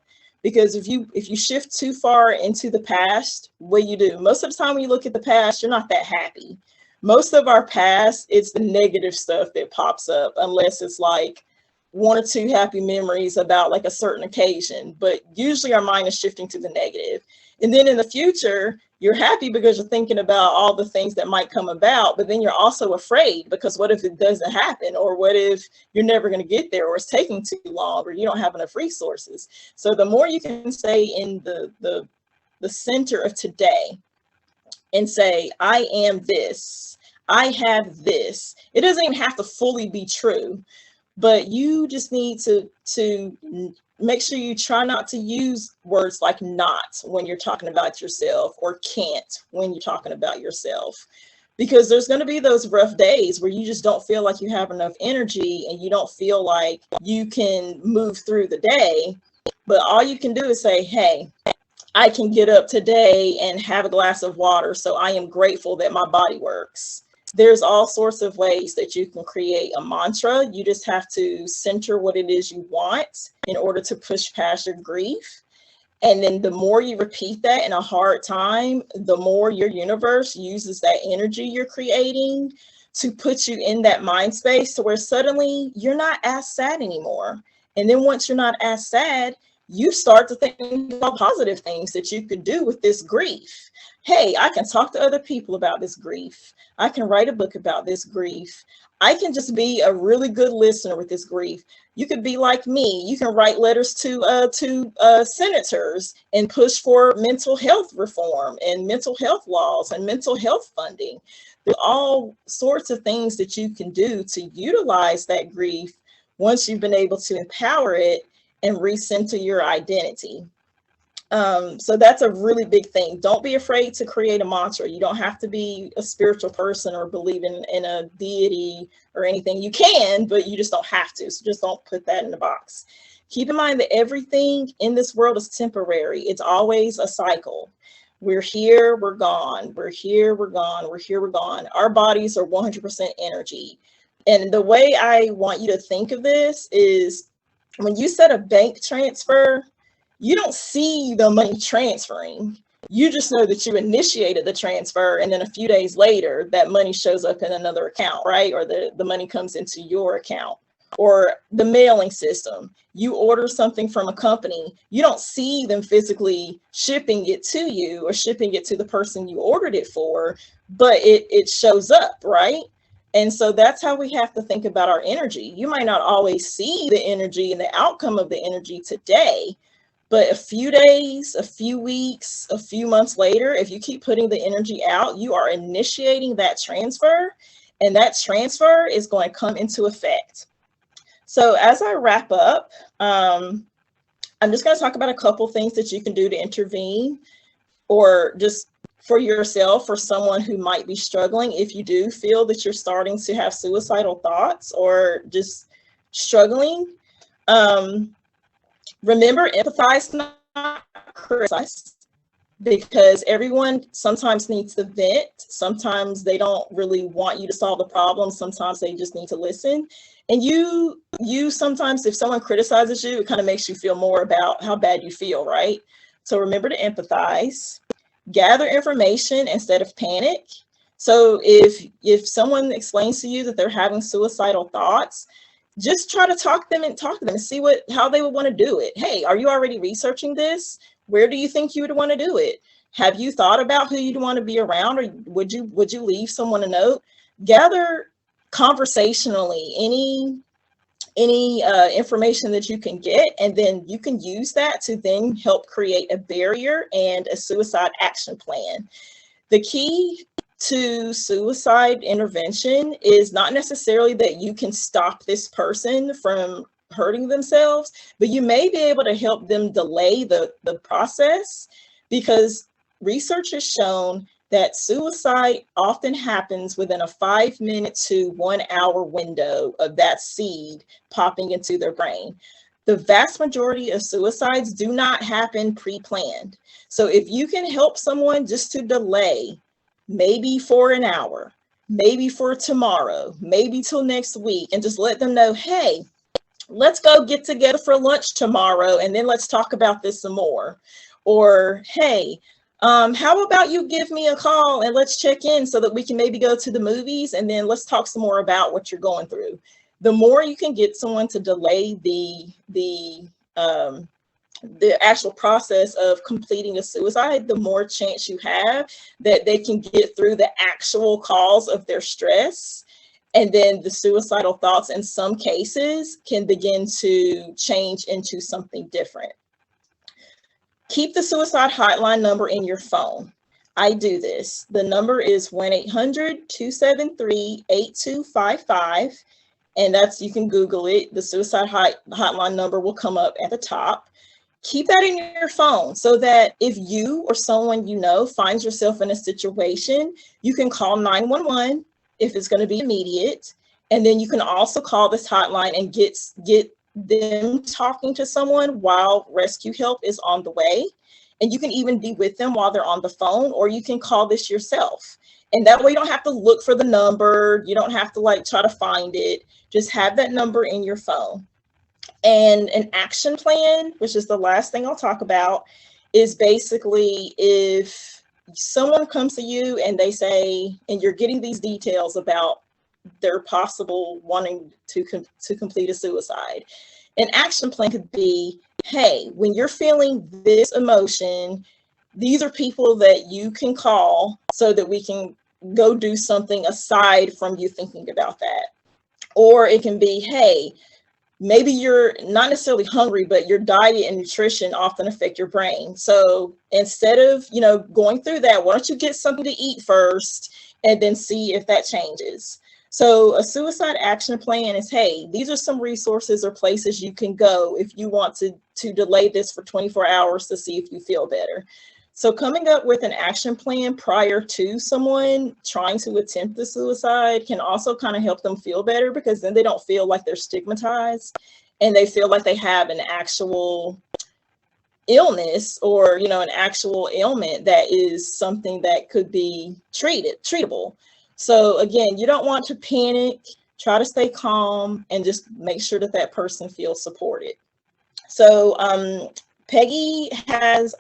Because if you shift too far into the past, what you do, most of the time when you look at the past, you're not that happy. Most of our past, it's the negative stuff that pops up, unless it's like one or two happy memories about like a certain occasion. But usually our mind is shifting to the negative. And then in the future, you're happy because you're thinking about all the things that might come about, but then you're also afraid because what if it doesn't happen? Or what if you're never going to get there, or it's taking too long, or you don't have enough resources? So the more you can stay in the center of today and say, I am this, I have this. It doesn't even have to fully be true, but you just need to make sure you try not to use words like not when you're talking about yourself, or can't when you're talking about yourself, because there's going to be those rough days where you just don't feel like you have enough energy and you don't feel like you can move through the day. But all you can do is say, hey, I can get up today and have a glass of water, so I am grateful that my body works. There's all sorts of ways that you can create a mantra. You just have to center what it is you want in order to push past your grief. And then the more you repeat that in a hard time, the more your universe uses that energy you're creating to put you in that mind space to where suddenly you're not as sad anymore. And then once you're not as sad, you start to think about positive things that you could do with this grief. Hey, I can talk to other people about this grief. I can write a book about this grief. I can just be a really good listener with this grief. You could be like me. You can write letters to senators and push for mental health reform and mental health laws and mental health funding. There are all sorts of things that you can do to utilize that grief once you've been able to empower it and recenter your identity. So that's a really big thing. Don't be afraid to create a mantra. You don't have to be a spiritual person or believe in a deity or anything. You can, but you just don't have to. So just don't put that in the box. Keep in mind that everything in this world is temporary. It's always a cycle. We're here, we're gone. We're here, we're gone. We're here, we're gone. Our bodies are 100% energy. And the way I want you to think of this is when you set a bank transfer, you don't see the money transferring. You just know that you initiated the transfer, and then a few days later, that money shows up in another account, right? Or the money comes into your account. Or the mailing system. You order something from a company, you don't see them physically shipping it to you or shipping it to the person you ordered it for, but it shows up, right? And so that's how we have to think about our energy. You might not always see the energy and the outcome of the energy today, but a few days, a few weeks, a few months later, if you keep putting the energy out, you are initiating that transfer, and that transfer is going to come into effect. So as I wrap up, I'm just going to talk about a couple things that you can do to intervene, or just for yourself or someone who might be struggling. If you do feel that you're starting to have suicidal thoughts or just struggling, remember, empathize, not criticize, because everyone sometimes needs to vent. Sometimes they don't really want you to solve the problem. Sometimes they just need to listen. And you sometimes, if someone criticizes you, it kind of makes you feel more about how bad you feel, right? So remember to empathize, gather information instead of panic. So if someone explains to you that they're having suicidal thoughts, just try to talk to them and see how they would want to do it. Hey, are you already researching this? Where do you think you would want to do it? Have you thought about who you'd want to be around, or would you leave someone a note? Gather conversationally any information that you can get, and then you can use that to then help create a barrier and a suicide action plan. The key to suicide intervention is not necessarily that you can stop this person from hurting themselves, but you may be able to help them delay the process, because research has shown that suicide often happens within a 5-minute to 1 hour window of that seed popping into their brain. The vast majority of suicides do not happen pre-planned. So if you can help someone just to delay, maybe for an hour, maybe for tomorrow, maybe till next week, and just let them know, hey, let's go get together for lunch tomorrow, and then let's talk about this some more. Or, hey, how about you give me a call and let's check in so that we can maybe go to the movies, and then let's talk some more about what you're going through. The more you can get someone to delay the actual process of completing a suicide, the more chance you have that they can get through the actual cause of their stress. And then the suicidal thoughts in some cases can begin to change into something different. Keep the suicide hotline number in your phone. I do this. The number is 1-800-273-8255. And you can Google it. The suicide hotline number will come up at the top. Keep that in your phone so that if you or someone you know finds yourself in a situation, you can call 911 if it's going to be immediate. And then you can also call this hotline and get them talking to someone while rescue help is on the way. And you can even be with them while they're on the phone, or you can call this yourself. And that way you don't have to look for the number. You don't have to try to find it. Just have that number in your phone. And an action plan, which is the last thing I'll talk about, is basically if someone comes to you and they say, and you're getting these details about their possible wanting to complete a suicide, an action plan could be, hey, when you're feeling this emotion, these are people that you can call so that we can go do something aside from you thinking about that. Or it can be, hey, maybe you're not necessarily hungry, but your diet and nutrition often affect your brain. So instead of, going through that, why don't you get something to eat first and then see if that changes? So a suicide action plan is, hey, these are some resources or places you can go if you want to delay this for 24 hours to see if you feel better. So coming up with an action plan prior to someone trying to attempt the suicide can also kind of help them feel better, because then they don't feel like they're stigmatized and they feel like they have an actual illness or, an actual ailment that is something that could be treatable. So again, you don't want to panic, try to stay calm, and just make sure that person feels supported. So Peggy has,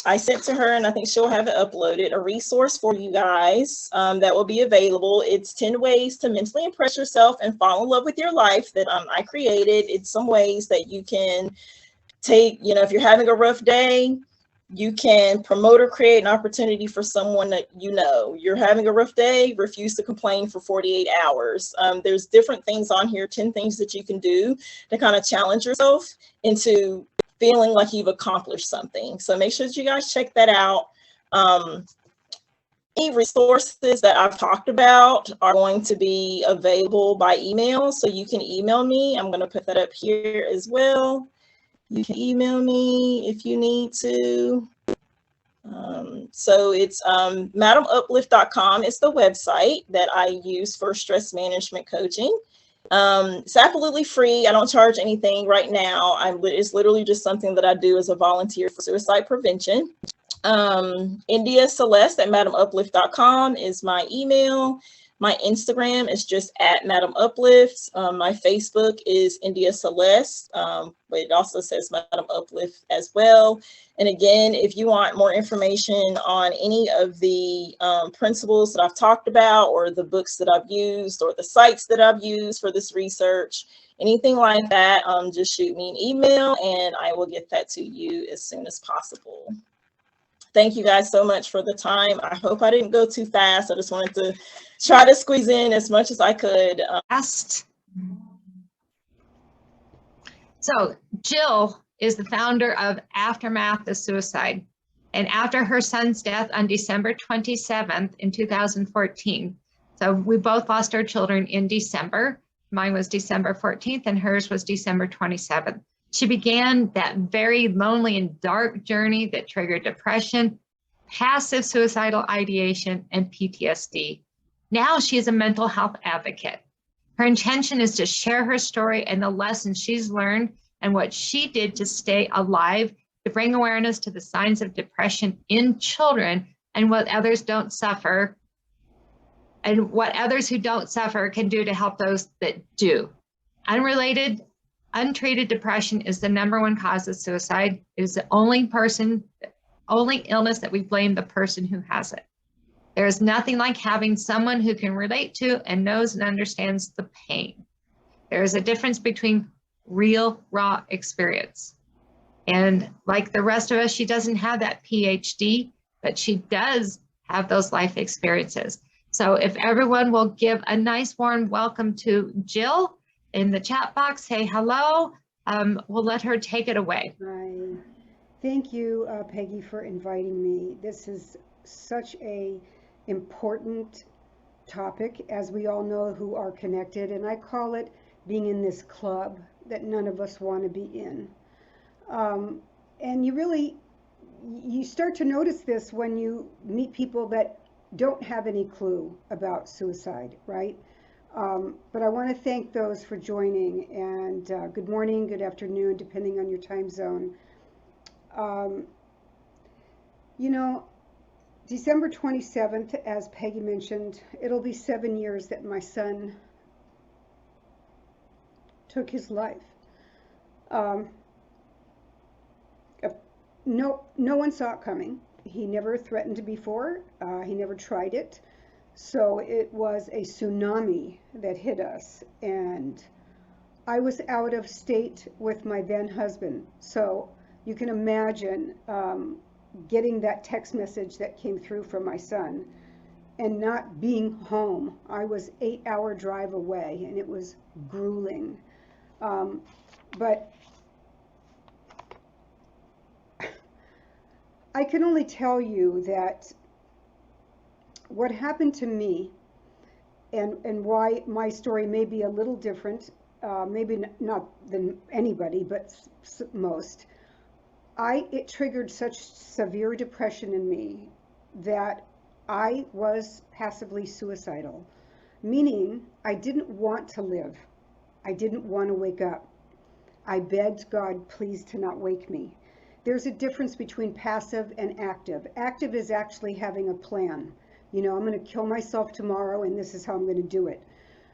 I sent to her, and I think she'll have it uploaded, a resource for you guys that will be available. It's 10 ways to mentally impress yourself and fall in love with your life that I created. It's some ways that you can take, if you're having a rough day, you can promote or create an opportunity for someone that you're having a rough day, refuse to complain for 48 hours. There's different things on here, 10 things that you can do to kind of challenge yourself into feeling like you've accomplished something. So make sure that you guys check that out. Any resources that I've talked about are going to be available by email. So you can email me. I'm going to put that up here as well. You can email me if you need to. So it's madamuplift.com. It's the website that I use for stress management coaching. It's absolutely free. I don't charge anything right now. It's literally just something that I do as a volunteer for suicide prevention. India Celeste at madamuplift.com is my email. My Instagram is just at Madam Uplift. My Facebook is India Celeste, but it also says Madam Uplift as well. And again, if you want more information on any of the principles that I've talked about, or the books that I've used, or the sites that I've used for this research, anything like that, just shoot me an email and I will get that to you as soon as possible. Thank you guys so much for the time. I hope I didn't go too fast. I just wanted to try to squeeze in as much as I could. So Jill is the founder of Aftermath of Suicide. And after her son's death on December 27th in 2014, so we both lost our children in December. Mine was December 14th and hers was December 27th. She began that very lonely and dark journey that triggered depression, passive suicidal ideation, and PTSD. Now she is a mental health advocate. Her intention is to share her story and the lessons she's learned and what she did to stay alive, to bring awareness to the signs of depression in children and what others don't suffer, and what others who don't suffer can do to help those that do. Untreated depression is the #1 cause of suicide. It is the only illness that we blame the person who has it. There is nothing like having someone who can relate to and knows and understands the pain. There is a difference between real, raw experience. And like the rest of us, she doesn't have that PhD, but she does have those life experiences. So if everyone will give a nice warm welcome to Jill in the chat box, say hello, we'll let her take it away. Hi. Thank you, Peggy, for inviting me. This is such a important topic, as we all know who are connected, and I call it being in this club that none of us want to be in. And you start to notice this when you meet people that don't have any clue about suicide, right? But I want to thank those for joining, and good morning, good afternoon, depending on your time zone. You know, December 27th, as Peggy mentioned, it'll be 7 years that my son took his life. No one saw it coming. He never threatened before. He never tried it. So it was a tsunami that hit us, and I was out of state with my then husband. So you can imagine getting that text message that came through from my son and not being home. I was 8-hour drive away, and it was grueling. But I can only tell you that what happened to me, and why my story may be a little different, maybe not than anybody, but most, it triggered such severe depression in me that I was passively suicidal, meaning I didn't want to live. I didn't want to wake up. I begged God, please, to not wake me. There's a difference between passive and active. Active is actually having a plan. You know, I'm going to kill myself tomorrow, and this is how I'm going to do it.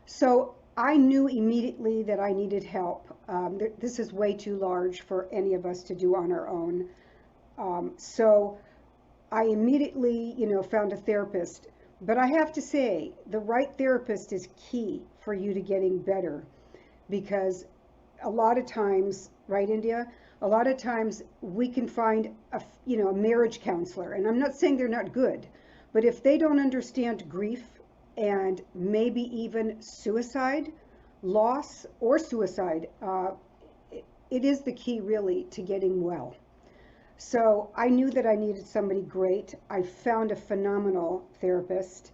So I knew immediately that I needed help. This is way too large for any of us to do on our own. So I immediately, found a therapist. But I have to say, the right therapist is key for you to getting better, because a lot of times, right, India? A lot of times we can find a marriage counselor, and I'm not saying they're not good, but if they don't understand grief and maybe even suicide, loss, or suicide, it is the key really to getting well. So I knew that I needed somebody great. I found a phenomenal therapist,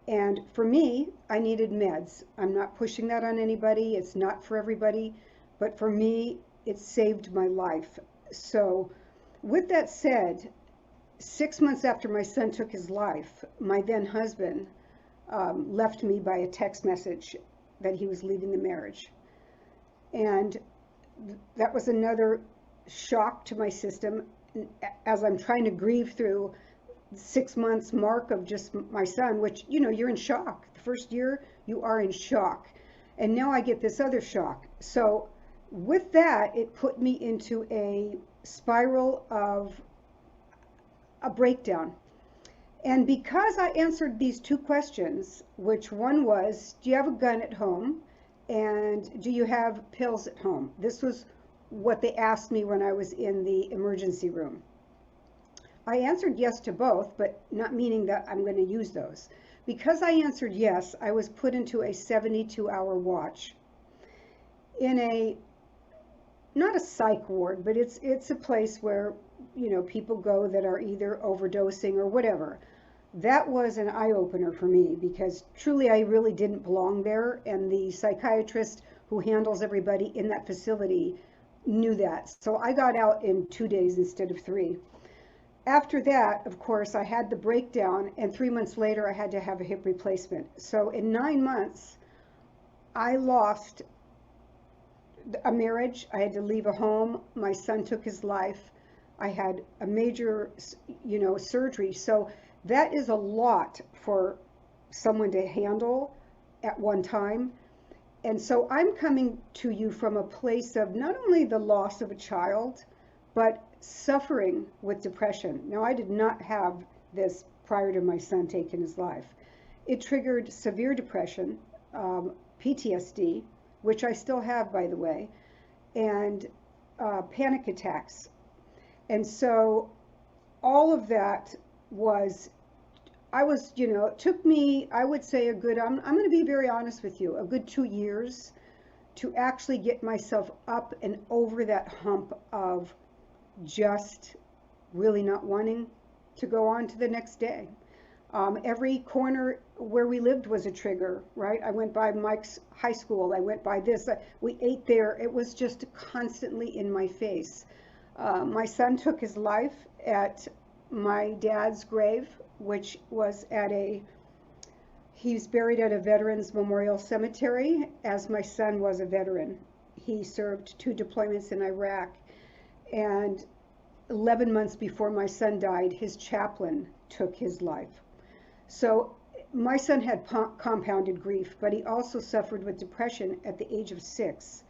and for me, I needed meds. I'm not pushing that on anybody. It's not for everybody, but for me, it saved my life. So with that said, 6 months after my son took his life, my then husband left me by a text message that he was leaving the marriage. And that was another shock to my system as I'm trying to grieve through 6 months mark of just my son, which, you know, you're in shock. The first year, you are in shock. And now I get this other shock. So with that, it put me into a spiral of a breakdown. And because I answered these two questions, which one was, do you have a gun at home? And do you have pills at home? This was what they asked me when I was in the emergency room. I answered yes to both, but not meaning that I'm going to use those. Because I answered yes, I was put into a 72-hour watch in a, not a psych ward, but it's a place where, you know, people go that are either overdosing or whatever. That was an eye-opener for me, because truly I really didn't belong there, and the psychiatrist who handles everybody in that facility knew that. So I got out in 2 days instead of 3. After that, of course, I had the breakdown, and 3 months later I had to have a hip replacement. So in 9 months, I lost a marriage. I had to leave a home. My son took his life. I had a major, you know, surgery. So that is a lot for someone to handle at one time. And so I'm coming to you from a place of not only the loss of a child, but suffering with depression. Now, I did not have this prior to my son taking his life. It triggered severe depression, PTSD, which I still have, by the way, and panic attacks. And so all of that was, you know, it took me, I would say, a good, I'm going to be very honest with you, a good 2 years to actually get myself up and over that hump of just really not wanting to go on to the next day. Every corner where we lived was a trigger, right? I went by Mike's high school. I went by this. We ate there. It was just constantly in my face. My son took his life at my dad's grave, which was he's buried at a Veterans Memorial Cemetery, as my son was a veteran. He served 2 deployments in Iraq. And 11 months before my son died, his chaplain took his life. So my son had compounded grief, but he also suffered with depression at the age of 6.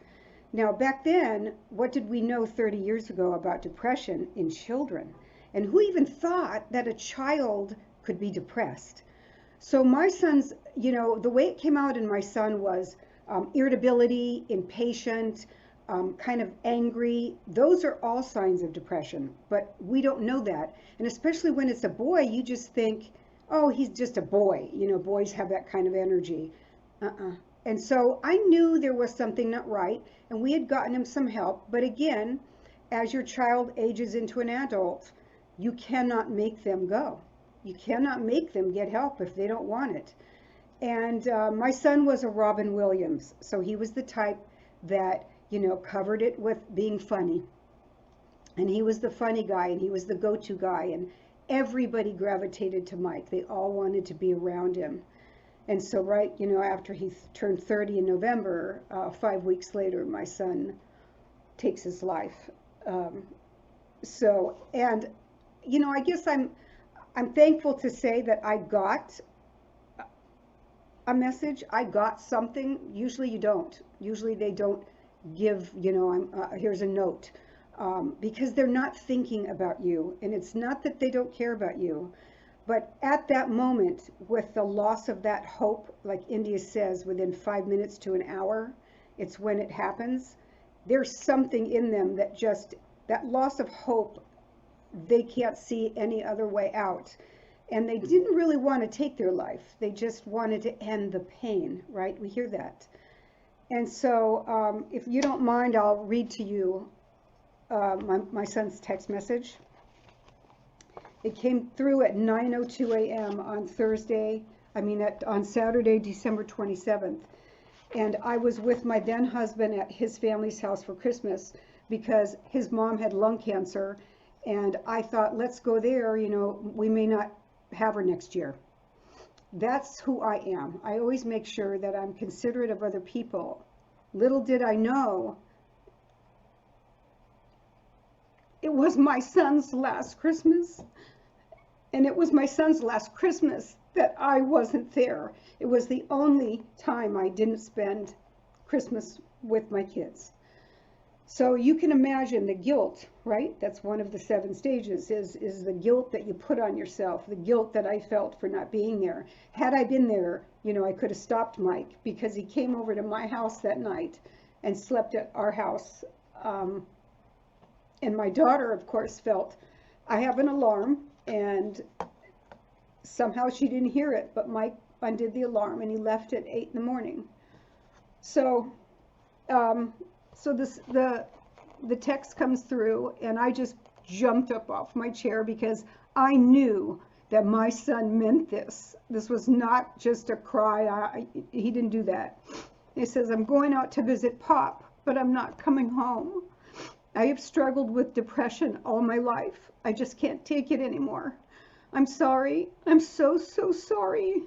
Now, back then, what did we know 30 years ago about depression in children? And who even thought that a child could be depressed? So my son's, you know, the way it came out in my son was irritability, impatient, kind of angry. Those are all signs of depression, but we don't know that. And especially when it's a boy, you just think, oh, he's just a boy. You know, boys have that kind of energy. And so I knew there was something not right, and we had gotten him some help. But again, as your child ages into an adult, you cannot make them go. You cannot make them get help if they don't want it. And my son was a Robin Williams, so he was the type that, you know, covered it with being funny. And he was the funny guy, and he was the go-to guy, and everybody gravitated to Mike. They all wanted to be around him. And so, right, you know, after he turned 30 in November, 5 weeks later, my son takes his life. So, and, you know, I guess I'm thankful to say that I got a message. I got something. Usually you don't. Usually they don't give, you know, here's a note, because they're not thinking about you. And it's not that they don't care about you, but at that moment, with the loss of that hope, like India says, within 5 minutes to an hour, it's when it happens. There's something in them that just, that loss of hope, they can't see any other way out. And they didn't really want to take their life. They just wanted to end the pain, right? We hear that. And so if you don't mind, I'll read to you my son's text message. It came through at 9:02 a.m. on on Saturday, December 27th. And I was with my then husband at his family's house for Christmas because his mom had lung cancer. And I thought, let's go there, you know, we may not have her next year. That's who I am. I always make sure that I'm considerate of other people. Little did I know, it was my son's last Christmas. And it was my son's last Christmas that I wasn't there. It was the only time I didn't spend Christmas with my kids. So you can imagine the guilt, right? That's one of the 7 stages, is the guilt that you put on yourself, the guilt that I felt for not being there. Had I been there, you know, I could have stopped Mike, because he came over to my house that night and slept at our house. And my daughter, of course, felt, I have an alarm, and somehow she didn't hear it, but Mike undid the alarm and he left at 8 in the morning. So, the text comes through, and I just jumped up off my chair, because I knew that my son meant this. This was not just a cry. He didn't do that. He says, I'm going out to visit Pop, but I'm not coming home. I have struggled with depression all my life. I just can't take it anymore. I'm sorry. I'm so sorry.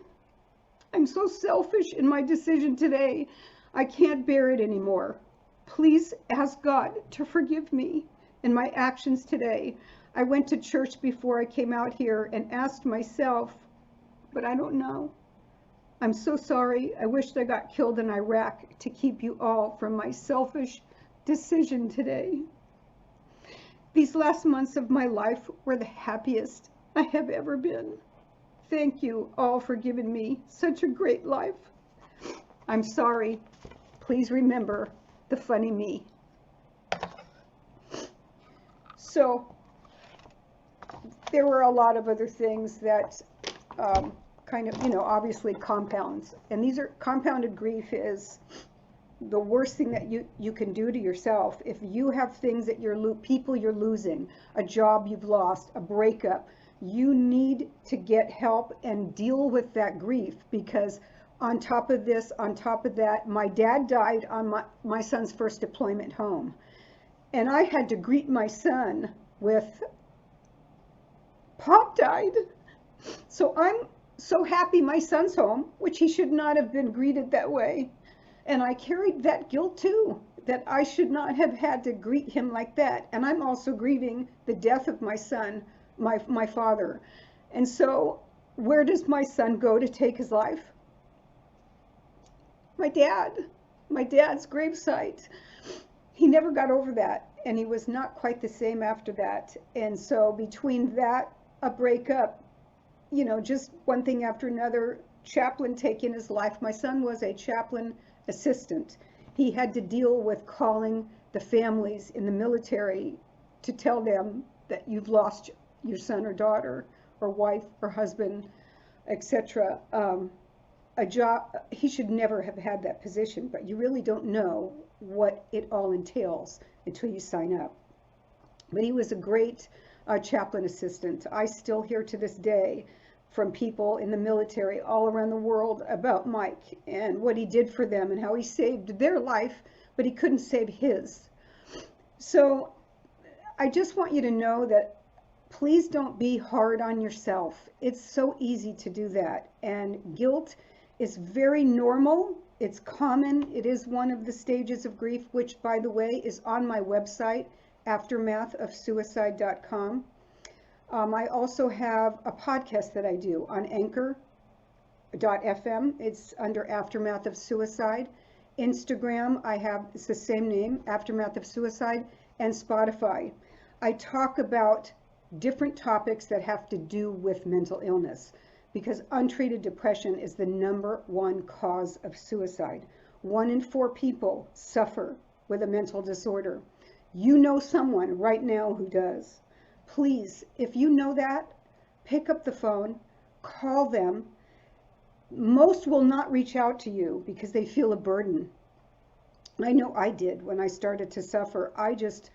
I'm so selfish in my decision today. I can't bear it anymore. Please ask God to forgive me and my actions today. I went to church before I came out here and asked myself, but I don't know. I'm so sorry. I wished I got killed in Iraq to keep you all from my selfish decision today. These last months of my life were the happiest I have ever been. Thank you all for giving me such a great life. I'm sorry. Please remember the funny me. So there were a lot of other things that kind of, you know, obviously compounds. And these are, compounded grief is the worst thing that you can do to yourself. If you have things that people you're losing, a job you've lost, a breakup, you need to get help and deal with that grief, because on top of this, on top of that, my dad died on my son's first deployment home. And I had to greet my son with, Pop died. So I'm so happy my son's home, which he should not have been greeted that way. And I carried that guilt too, that I should not have had to greet him like that. And I'm also grieving the death of my son, my father. And so where does my son go to take his life? My dad's gravesite. He never got over that, and he was not quite the same after that. And so between that, a breakup, you know, just one thing after another, chaplain taking his life. My son was a chaplain assistant. He had to deal with calling the families in the military to tell them that you've lost your son or daughter or wife or husband, etc. A job, he should never have had that position, but you really don't know what it all entails until you sign up. But he was a great chaplain assistant. I still hear to this day from people in the military all around the world about Mike and what he did for them and how he saved their life, but he couldn't save his. So I just want you to know that please don't be hard on yourself. It's so easy to do that. And guilt is very normal. It's common. It is one of the stages of grief, which, by the way, is on my website, aftermathofsuicide.com. I also have a podcast that I do on anchor.fm. It's under Aftermath of Suicide. Instagram, it's the same name, Aftermath of Suicide, and Spotify. I talk about different topics that have to do with mental illness, because untreated depression is the #1 cause of suicide. 1 in 4 people suffer with a mental disorder. You know someone right now who does. Please, if you know that, pick up the phone, call them. Most will not reach out to you because they feel a burden. I know I did when I started to suffer. I just,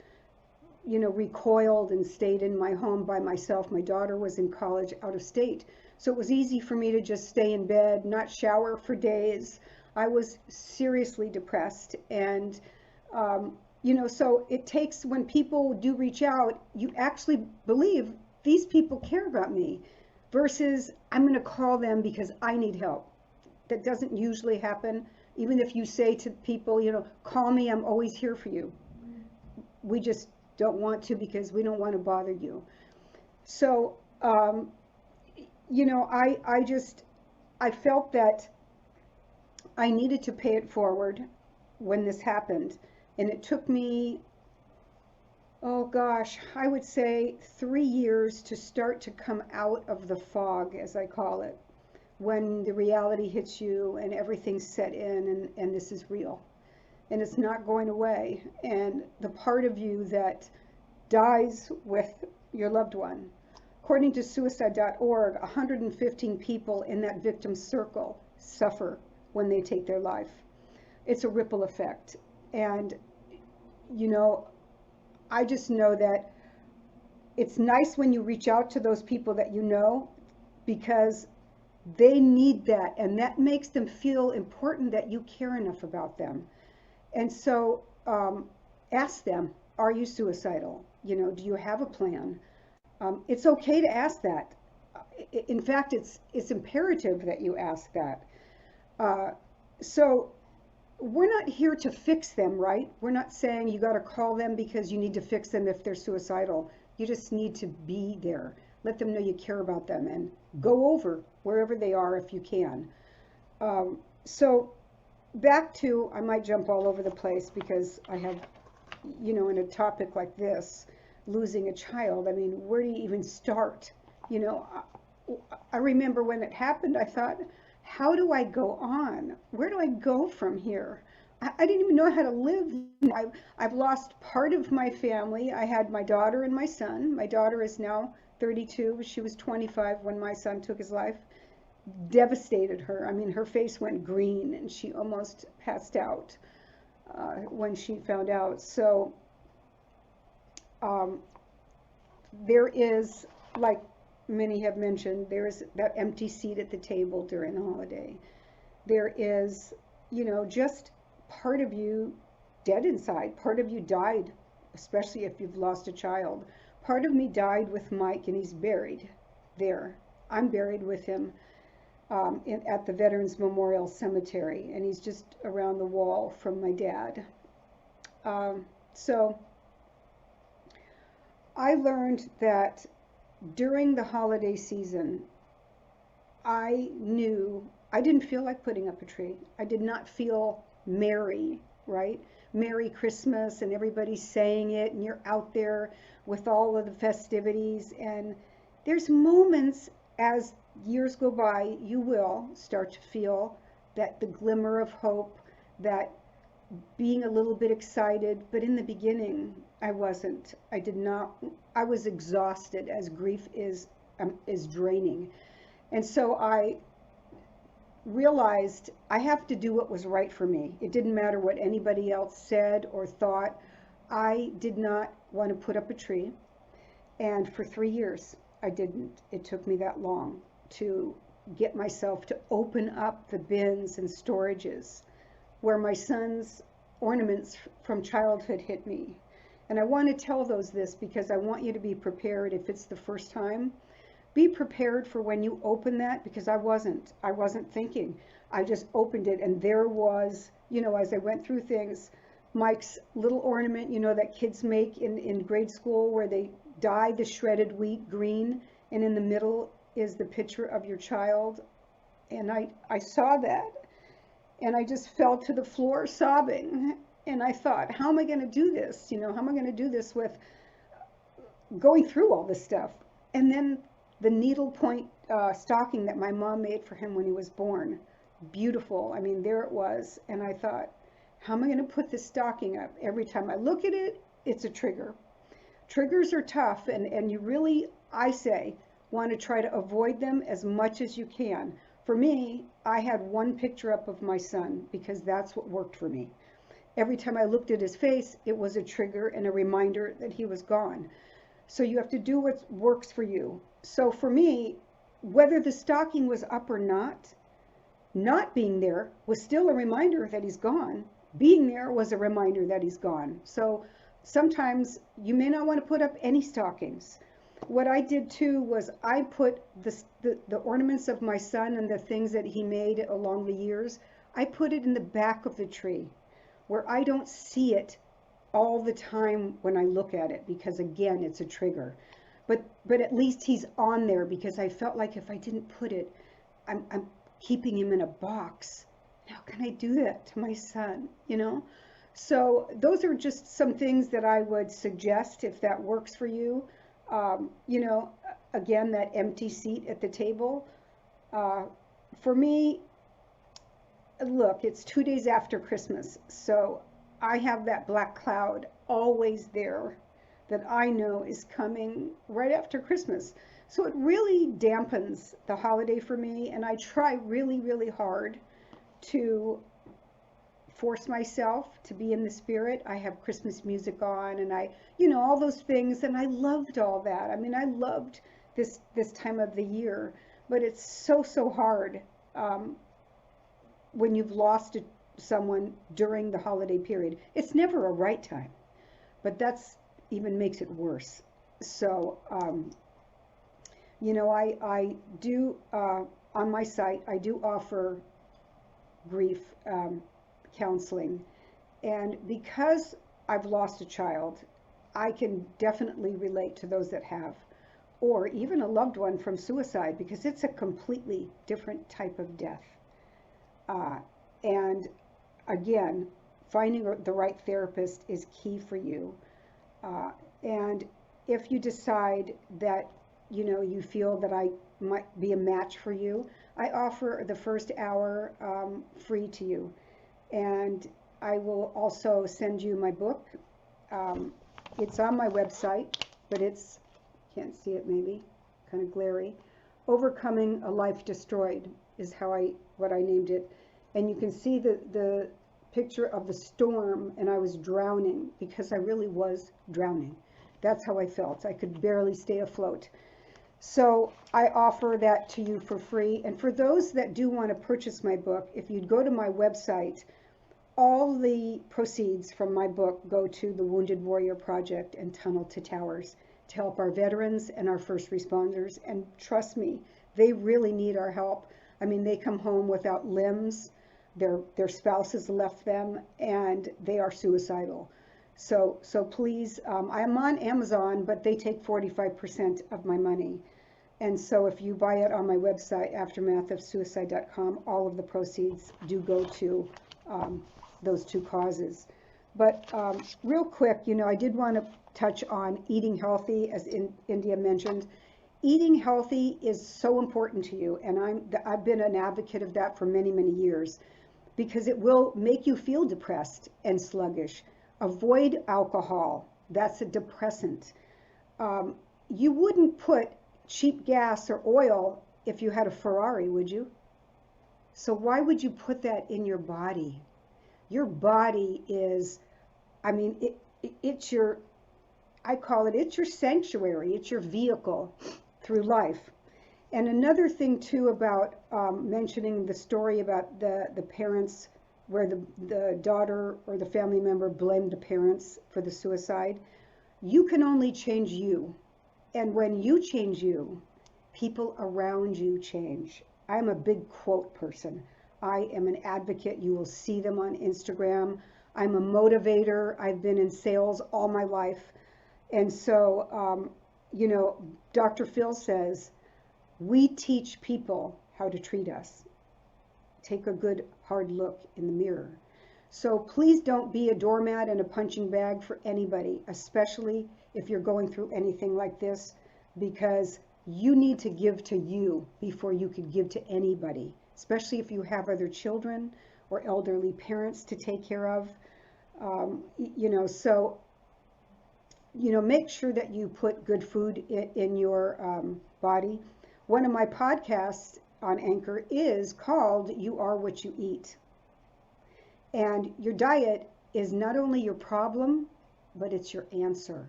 recoiled and stayed in my home by myself. My daughter was in college out of state. So it was easy for me to just stay in bed, not shower for days. I was seriously depressed. And, so it takes, when people do reach out, you actually believe these people care about me versus I'm going to call them because I need help. That doesn't usually happen. Even if you say to people, call me, I'm always here for you. We just don't want to because we don't want to bother you. So you know, I felt that I needed to pay it forward when this happened. And it took me, oh gosh, I would say 3 years to start to come out of the fog, as I call it, when the reality hits you and everything's set in and this is real. And it's not going away. And the part of you that dies with your loved one. According to suicide.org, 115 people in that victim circle suffer when they take their life. It's a ripple effect. And, you know, I just know that it's nice when you reach out to those people that you know, because they need that, and that makes them feel important, that you care enough about them. And so ask them, are you suicidal? You know, do you have a plan? It's okay to ask that. In fact, it's imperative that you ask that. So we're not here to fix them, right? We're not saying you got to call them because you need to fix them if they're suicidal. You just need to be there. Let them know you care about them, and go over wherever they are if you can. So back to, I might jump all over the place because I have, you know, in a topic like this, losing a child, I mean, where do you even start? You know, I remember when it happened, I thought, how do I go on? Where do I go from here? I didn't even know how to live. I've lost part of my family. I had my daughter and my son. My daughter is now 32. She was 25 when my son took his life. Devastated her. I mean, her face went green and she almost passed out when she found out. So there is, like many have mentioned, there is that empty seat at the table during the holiday. There is, you know, just part of you dead inside. Part of you died, especially if you've lost a child. Part of me died with Mike, and he's buried there. I'm buried with him at the Veterans Memorial Cemetery, and he's just around the wall from my dad. So I learned that during the holiday season, I knew I didn't feel like putting up a tree. I did not feel merry, right? Merry Christmas, and everybody's saying it, and you're out there with all of the festivities. And there's moments as years go by, you will start to feel that the glimmer of hope, that being a little bit excited. But in the beginning, I wasn't. I did not. I was exhausted, as grief is draining. And so I realized I have to do what was right for me. It didn't matter what anybody else said or thought. I did not want to put up a tree. And for 3 years, I didn't. It took me that long to get myself to open up the bins and storages where my son's ornaments from childhood hit me. And I want to tell this because I want you to be prepared if it's the first time. Be prepared for when you open that, because I wasn't thinking. I just opened it, and there was, you know, as I went through things, Mike's little ornament, you know, that kids make in grade school where they dye the shredded wheat green, and in the middle is the picture of your child. And I saw that, and I just fell to the floor sobbing. And I thought, how am I going to do this? You know, how am I going to do this with going through all this stuff? And then the needlepoint stocking that my mom made for him when he was born, beautiful. I mean, there it was. And I thought, how am I going to put this stocking up? Every time I look at it, it's a trigger. Triggers are tough, and you really, I say, want to try to avoid them as much as you can. For me, I had one picture up of my son because that's what worked for me. Every time I looked at his face, it was a trigger and a reminder that he was gone. So you have to do what works for you. So for me, whether the stocking was up or not being there was still a reminder that he's gone. Being there was a reminder that he's gone. So sometimes you may not want to put up any stockings. What I did too was I put the ornaments of my son and the things that he made along the years, I put it in the back of the tree where I don't see it all the time when I look at it, because again, it's a trigger. but at least he's on there, because I felt like if I didn't put it, I'm keeping him in a box. How can I do that to my son, you know? So those are just some things that I would suggest if that works for you. You know, again, that empty seat at the table. For me, look, it's 2 days after Christmas, so I have that black cloud always there that I know is coming right after Christmas. So it really dampens the holiday for me, and I try really, really hard to force myself to be in the spirit. I have Christmas music on, and I, you know, all those things, and I loved all that. I mean, I loved this time of the year, but it's so hard when you've lost someone during the holiday period. It's never a right time, but that's even makes it worse. So, you know, I do, on my site, I do offer grief counseling. And because I've lost a child, I can definitely relate to those that have, or even a loved one from suicide, because it's a completely different type of death. And again, finding the right therapist is key for you. And if you decide that, you know, you feel that I might be a match for you, I offer the first hour free to you. And I will also send you my book. It's on my website, but it's, can't see it maybe, kind of glary. Overcoming a Life Destroyed is what I named it. And you can see the picture of the storm, and I was drowning, because I really was drowning. That's how I felt. I could barely stay afloat. So I offer that to you for free. And for those that do want to purchase my book, if you'd go to my website, all the proceeds from my book go to the Wounded Warrior Project and Tunnel to Towers to help our veterans and our first responders. And trust me, they really need our help. I mean, they come home without limbs, their spouses left them, and they are suicidal. So please, I'm on Amazon, but they take 45% of my money. And so if you buy it on my website, aftermathofsuicide.com, all of the proceeds do go to those two causes. But real quick, you know, I did want to touch on eating healthy, as India mentioned. Eating healthy is so important to you, and I've been an advocate of that for many, many years, because it will make you feel depressed and sluggish. Avoid alcohol. That's a depressant. You wouldn't put cheap gas or oil if you had a Ferrari, would you? So why would you put that in your body? Your body is, I mean, it's your, I call it, it's your sanctuary. It's your vehicle through life. And another thing too about mentioning the story about the parents, where the daughter or the family member blamed the parents for the suicide, you can only change you. And when you change you, people around you change. I'm a big quote person. I am an advocate. You will see them on Instagram. I'm a motivator. I've been in sales all my life. And so, you know, Dr. Phil says, we teach people how to treat us. Take a good hard look in the mirror. So please don't be a doormat and a punching bag for anybody, especially if you're going through anything like this, because you need to give to you before you could give to anybody, especially if you have other children or elderly parents to take care of. You know, so, you know, make sure that you put good food in your body. One of my podcasts on Anchor is called You Are What You Eat. And your diet is not only your problem, but it's your answer.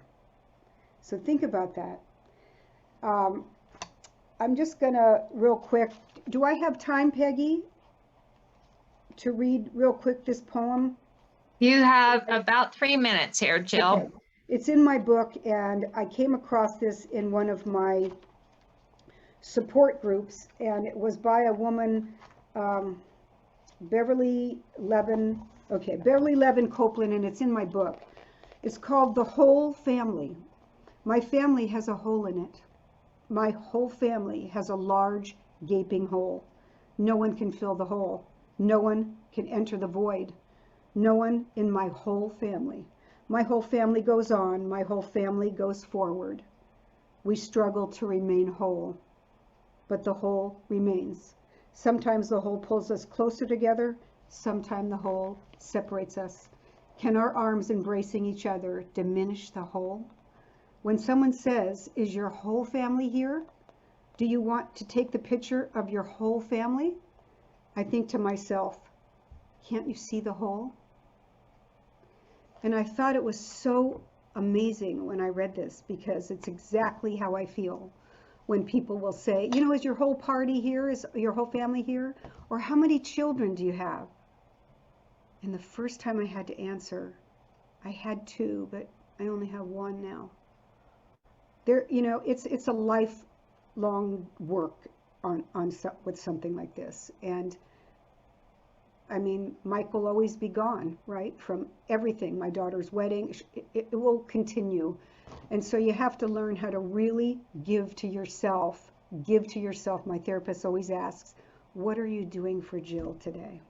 So think about that. I'm just gonna real quick, do I have time, Peggy, to read real quick this poem? You have about 3 minutes here, Jill. Okay. It's in my book, and I came across this in one of my support groups, and it was by a woman, Beverly Levin Copeland, and it's in my book. It's called The Whole Family. My family has a hole in it. My whole family has a large, gaping hole. No one can fill the hole. No one can enter the void. No one in my whole family. My whole family goes on. My whole family goes forward. We struggle to remain whole, but the whole remains. Sometimes the whole pulls us closer together. Sometimes the whole separates us. Can our arms embracing each other diminish the whole? When someone says, "Is your whole family here? Do you want to take the picture of your whole family?" I think to myself, can't you see the whole? And I thought it was so amazing when I read this, because it's exactly how I feel when people will say, you know, is your whole party here? Is your whole family here? Or how many children do you have? And the first time I had to answer, I had 2, but I only have 1 now. There, you know, it's a lifelong work with something like this. And I mean, Mike will always be gone, right? From everything, my daughter's wedding, it will continue. And so you have to learn how to really give to yourself. Give to yourself. My therapist always asks, what are you doing for Jill today?